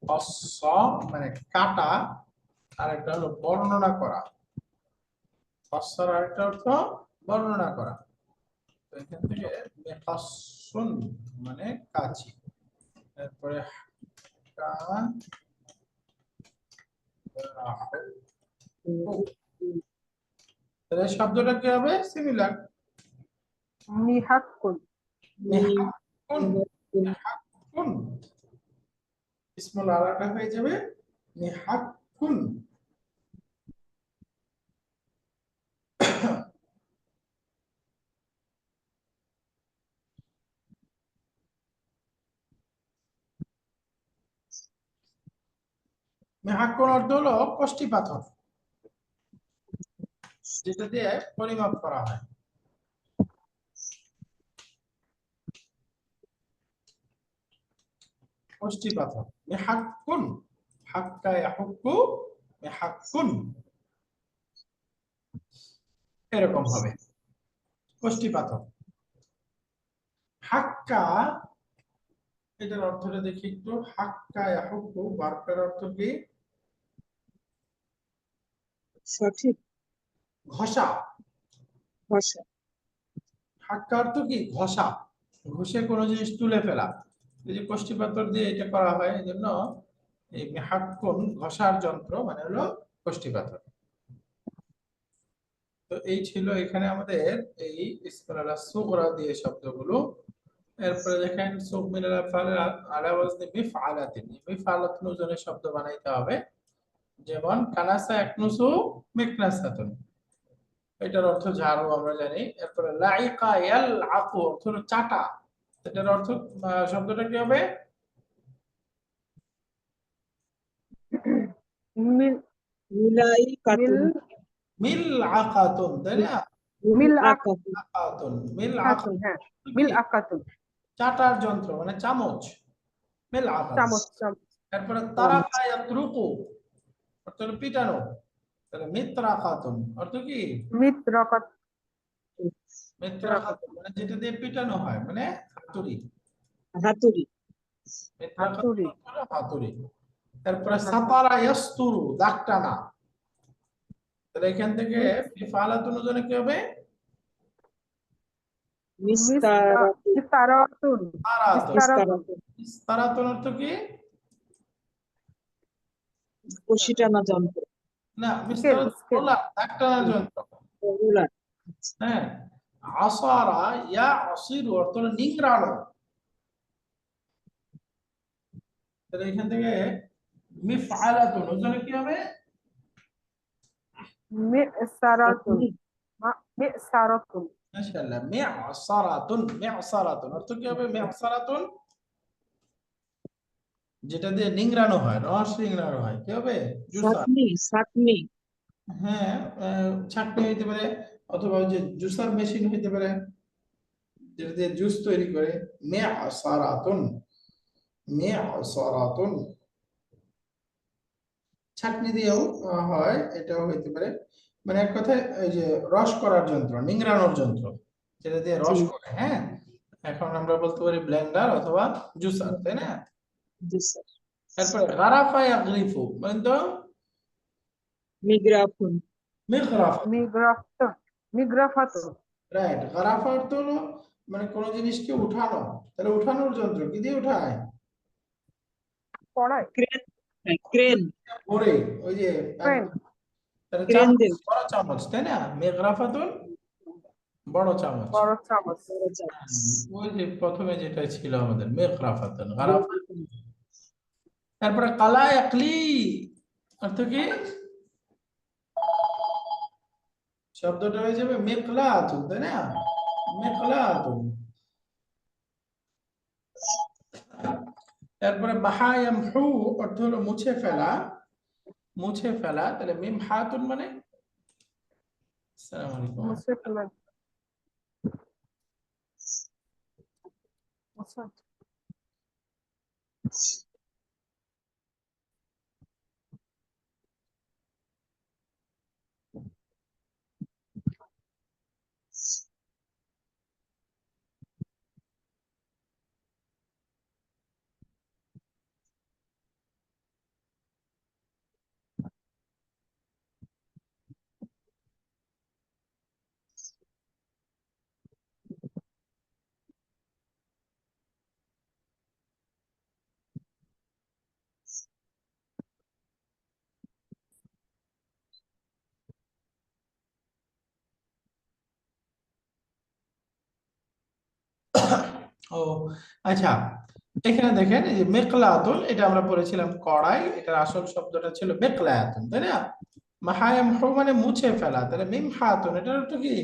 কাসসা মানে কাটা, আর একটা হলো বর্ণনা করা। কাসসার আরেকটা অর্থ বর্ণনা করা। তো এখান থেকে মিকাসসুন মানে কাছি। এরপরে হাক্কা তাহলে শব্দটা কি হবে? সিমিলার, মিহাক্কুন মিহাক্কুন, মিহাক্কুন ইসমুল আলাটা হয়ে যাবে মিহাক্কুন। মিহাক্কুন অর্থ হলো কষ্টি পাথর, যেটা দিয়ে পরিমাপ করা হয়। কষ্টি পাথর, মিহাক্কুন, হাক্কা ইয়াহুক্কু, মিহাক্কুন, এরকম হবে কষ্টি পাথর। হাক্কা, এটার অর্থটা দেখি একটু। হাক্কা ইয়াহুক্কু ভার্বের অর্থ কি? সঠিক ঘষা। ভাষা। হাক্কা অর্থ কি? ঘষা, ঘষে কোনো জিনিস তুলে ফেলা। এই যে কষ্টি পাথর দিয়ে এটা করা হয়, এই জন্য এই মিহাক্কুন ঘষার যন্ত্র মানে হলো কষ্টি পাথর। তো এই ছিল এখানে আমাদের এই ইসমুল আলা সুগরা দিয়ে শব্দগুলো। এরপরে দেখেন সুগ মিন আল আফআল আলা ওয়াজনি মিফআলাতিন, মিফআলাতুন ওজনের শব্দ বানাইতে হবে। যেমন কানাসা ইয়াকনুসু মিকনাসাতুন, এটার অর্থ ঝাড়ু আমরা জানি। এরপরে লাইকা ইয়ালআকু অর্থ হলো চাটা, এটার অর্থ শব্দটা কি হবে? মিল মিলাইকাতুন। মিলআকাতুন, তাই না? মিলআকাতুন, মিলআকাতুন, মিলআকাতুন হ্যাঁ কি? মিলআকাতুন চাটার যন্ত্র মানে চামচ, মিলআকাতুন। চামচ চামচ। এরপরে তারাকা ইয়াতরুকু অর্থ হলো পিটানো, তাহলে মিত্রাকাতুন অর্থ কি? মিত্রাকাত, মিত্রাকাতুন মানে যেটা দিয়ে পিটানো হয়, মানে হাতুড়ি। হাতুড়ি। মিত্রাকাতুন হাতুড়ি, অর্থ হলো হাতুড়ি। তারপরে সাতারা ইয়াসতুরু দাগ টানা, তাহলে এখান থেকে ফিফালাতুন ওজনে কি হবে? মিস্তারাতুন। মিস্তারাতুন, তারাতুন। মিস্তারাতুন তারাতুন অর্থ কি? কষি টানা যন্ত্র। না, স্কেল মিস্তারাতুন স্কেল। হলো দাগ টানার যন্ত্র। রুলার। হ্যাঁ, আসারা ইয়া আসিরু অর্থ হলো নিংড়ানো, তাহলে এখান থেকে মিফআলাতুন ওজনে কি হবে? মিসারাতুন, মিসারাতুন মাশাআল্লাহ, মি'সারাতুন, মি'সারাতুন অর্থ কি হবে? মি'সারাতুন যেটা দিয়ে নিংড়ানো হয়, রস নিংড়ানো হয়, কি হবে? জুসার। সাতনি। সাতনি। হ্যাঁ, ছাঁকনি হইতে পারে, অথবা ওই যে জুসার মেশিন হইতে পারে, যেটা দিয়ে জুস তৈরি করে। মি'সারাতুন। মি'সারাতুন, ছাঁকনি দিয়েও হয়, এটাও হইতে পারে। মানে এক কথায় এই যে রস করার যন্ত্র, নিংড়ানোর যন্ত্র, যেটা দিয়ে জি রস করে, হ্যাঁ। এখন আমরা বলতে পারি ব্লেন্ডার অথবা জুসার, তাই না? জি স্যার। এরপরে গারাফা ইয়াগরিফু মানে তো মিগ্রাফুন। মিগরাফা, মিগ্রাফাতুন। রাইট। গারাফা অর্থ হলো মানে কোনো জিনিসকে উঠানো, তাহলে উঠানোর যন্ত্র কি দিয়ে উঠায়? কড়াই। ক্রেন। ক্রেন। ভরে, ওই যে ক্রেন। তাহলে ক্রেন চামচ, দেব। বড় চামচ, তাই না? মিগরাফাতুন বড় চামচ। বড় চামচ। বড় চামচ। ওই যে প্রথমে যেটা ছিল আমাদের মিগরাফাতুন, গারাফা। তারপরে কালা একলি অর্থ কি? শব্দটা হয়ে যাবে মিকলাতুন, তাই না? মিকলাতুন। তারপরে মাহা ইয়ামহু অর্থ হলো মুছে ফেলা, মুছে ফেলা, তাহলে মিম হাতুন মানে আসসালামু আলাইকুম। মুছে ফেলেন। আচ্ছা। ও আচ্ছা, এখানে দেখেন এই যে মিকলাতুন, এটা আমরা পড়েছিলাম কড়াই, এটার আসল শব্দটা ছিল মিকলাতুন, তাই না? মাহা ইয়ামহু মানে মুছে ফেলা, তাহলে মিম হাতুন এটার অর্থ কি?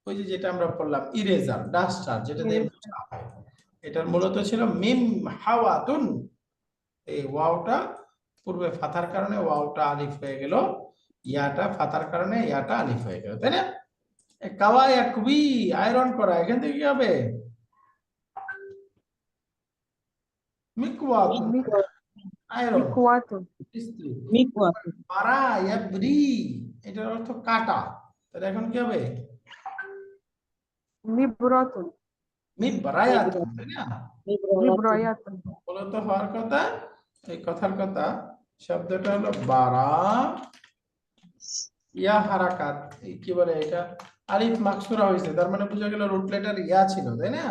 ওই যে যেটা আমরা পড়লাম ইরেজার, ডাস্টার, যেটা দিয়ে মোছা হয়, এটার মূলত ছিল মিম হাওয়াতুন। এই ওয়াওটা পূর্বে ফাথার কারণে ওয়াওটা আলিফ হয়ে গেল, ইয়াটা ফাথার কারণে ইয়াটা আলিফ হয়ে গেল, তাই না? কাওয়া ইয়াকবি আয়রন করা, এখান থেকে কি হবে? মিকওয়াতুন, মিকওয়া। আয়রন, মিকওয়াতুন। ইস্ত্রি। মিকওয়াতুন। বারা ইয়াবরি এটার অর্থ কাটা, তাহলে এখন কি হবে? মিবরাতুন। মিবরায়াতুন, তাই না? মিবরাতুন। মিবরায়াতুন। মূলত হওয়ার কথা, এই কথার কথা, শব্দটা হলো বারা ইয়া হারাকাত, এই কি বলে এটা, আলিফ মাকসুরা হয়েছে, তার মানে বোঝা গেল রুট লেটার ইয়া ছিল, তাই না?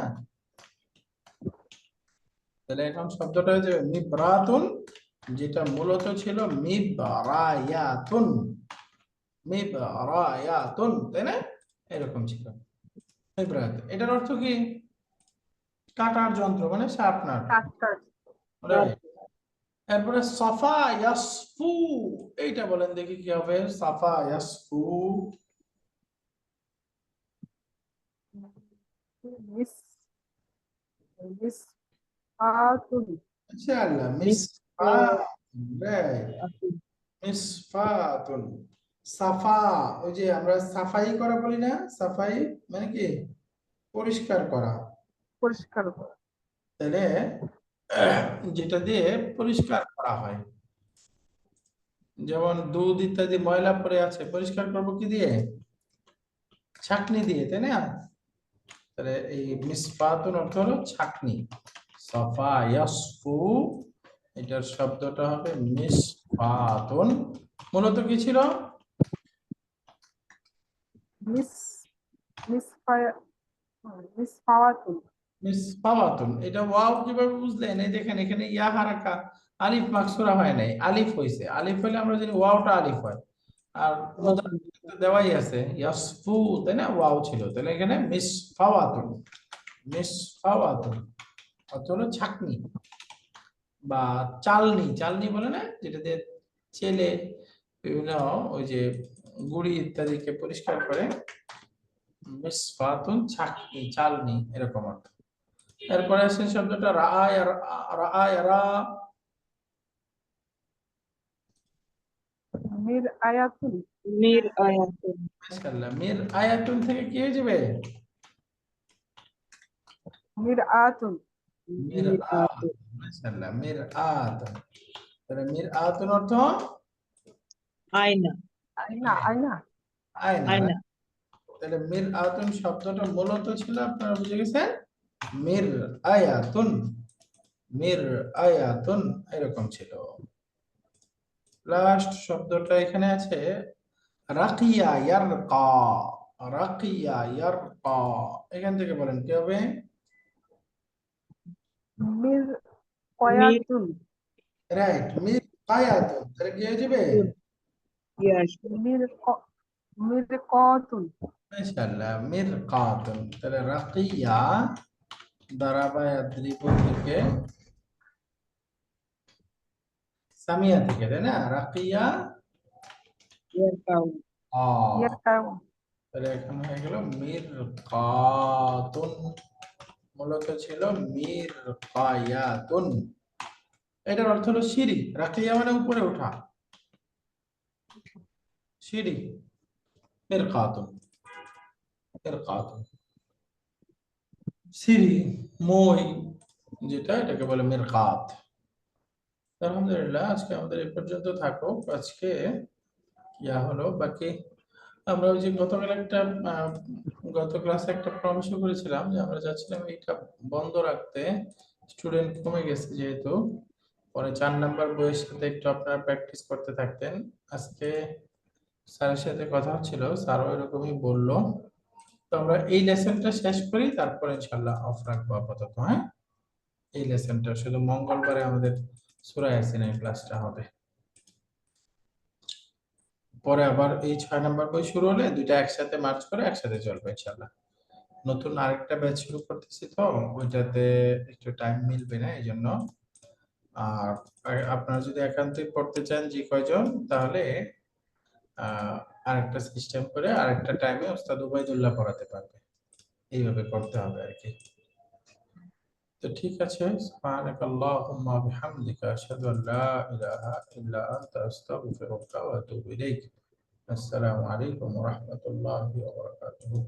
তাহলে এখন শব্দটা হয়েছে মিবরাতুন, যেটা মূলত ছিল মিবরায়াতুন, মিবরায়াতুন, তাই না? এরকম ছিল মিবরায়াতুন। এটার অর্থ কি? কাটার যন্ত্র, মানে শার্পনার, কাটার। রাইট। এরপরে সাফা ইয়াসফু, এইটা বলেন দেখি কি হবে? সাফা ইয়াসফু, মিস মিসফাতুন। ইনশাআল্লাহ মিসফা, রাইট, মিসফাতুন। সাফা, ওই যে আমরা সাফাই করা বলি না, সাফাই মানে কি? পরিষ্কার করা, পরিষ্কার করা। তাহলে যেটা দিয়ে পরিষ্কার করা হয়, যেমন দুধ ইত্যাদি ময়লা পড়ে আছে, পরিষ্কার করবো কি দিয়ে? ছাঁকনি দিয়ে, তাই না? তাহলে এই মিসফাতুন অর্থ হলো ছাঁকনি। সাফা ইয়াসফু, এটার শব্দটা হবে মিসফাতুন। মূলত কি ছিল? মিস মিসফায়া মিসফাওয়াতুন। মিসফাওয়াতুন, এটা ওয়াও কিভাবে বুঝলেন? এই দেখেন এখানে ইয়া হারাকা, আলিফ মাকসুরা হয় নাই, আলিফ হইছে। আলিফ হলে আমরা জানি ওয়াওটা আলিফ হয়, আর মুদারিতে তো দেওয়াই আছে ইয়াসফু, তাই না? ওয়াও ছিল, তাহলে এখানে মিসফাওয়াতুন, মিসফাওয়াতুন অর্থ হলো ছাঁকনি বা চালনি, চালনি বলে না, যেটা দিয়ে চেলে বিভিন্ন ওই যে গুড়ি ইত্যাদিকে পরিষ্কার করে, মিসফাতুন ছাঁকনি, চালনি, এরকম অর্থ। এরপরে আছে শব্দটা রাআয়ারা, মির আয়াতুন। মিরআয়াতুন। মাশাআল্লাহ। মির আয়াতুন থেকে কি হয়ে যাবে? মির আতুন। মিরআতুন। মাশাআল্লাহ, মিরআতুন। তাহলে মিরআতুন অর্থ আয়না। আয়না আয়না আয়না। আয়না। তাহলে মিরআতুন শব্দটা মূলত ছিল, আপনারা বুঝে গেছেন, মির আয়াতুন, মির আয়াতুন এরকম ছিল। লাস্ট শব্দটা এখানে আছে রাকিয়া ইয়ারকা, রাকিয়া ইয়ারকা, এখান থেকে বলেন কি হবে? মির কয়াতুন রাইট, মির কায়াতুন, তাহলে কি হয়ে যাবে? ইয়াস। মির কতুন মাশাআল্লাহ, মির কাতুন। তাহলে রাকিয়া দারাবা ইয়াদ্রিবু থেকে সামিয়া থেকে, তাই না? রাকিয়া ইয়ারকাউন। আ, ইয়ারকাউন তাহলে এখানে হয়ে গেল মির কাতুন, মূলত ছিল মির কায়াতুন। এটার অর্থ হলো সিঁড়ি। রাকিয়া মানে উপরে ওঠা, সিঁড়ি। মির কাতুন, মির কাতুন সিঁড়ি, মই যেটা, এটাকে বলে মিরকাত। আলহামদুলিল্লাহ, আজকে আমাদের এই পর্যন্ত থাকুক। আজকে ইয়া হলো বাকি, আমরা ওই যে গতকাল একটা গত ক্লাসে একটা পরামর্শ করেছিলাম যে আমরা চাচ্ছিলাম এটা বন্ধ রাখতে, স্টুডেন্ট কমে গেছে যেহেতু, পরে 4 নাম্বার বইয়ের সাথে একটু আপনারা প্র্যাকটিস করতে থাকতেন। আজকে স্যারের সাথে কথা হচ্ছিল, স্যারও এরকমই বললো। তো আমরা এই লেসনটা শেষ করি, তারপর ইনশাল্লাহ অফ রাখবো আপাতত। হ্যাঁ, এই লেসনটা শুধু মঙ্গলবারে আমাদের সূরা ইয়াসিনের ক্লাসটা হবে। পরে আবার এই 6 নাম্বার বই শুরু হলে দুইটা একসাথে মার্চ করে একসাথে চলবে ইনশাল্লাহ। নতুন আরেকটা ব্যাচ শুরু করতেছি, তো ওইটাতে একটু টাইম মিলবে না, এই জন্য। আর আপনারা যদি একান্তই পড়তে চান যে কয়জন, তাহলে আহ আরেকটা সিস্টেম করে আরেকটা টাইমে ওস্তাদ উবাইদুল্লাহ পড়াতে পারবে, এইভাবে করতে হবে আর কি। তো ঠিক আছে, সুবহানাকাল্লাহুম্মা ওয়া বিহামদিকা আশহাদু আল লা ইলাহা ইল্লা আনতা আস্তাগফিরুকা ওয়া আতুবু ইলাইক। আসসালামু আলাইকুম ওয়া রাহমাতুল্লাহি ওয়া বারাকাতুহু।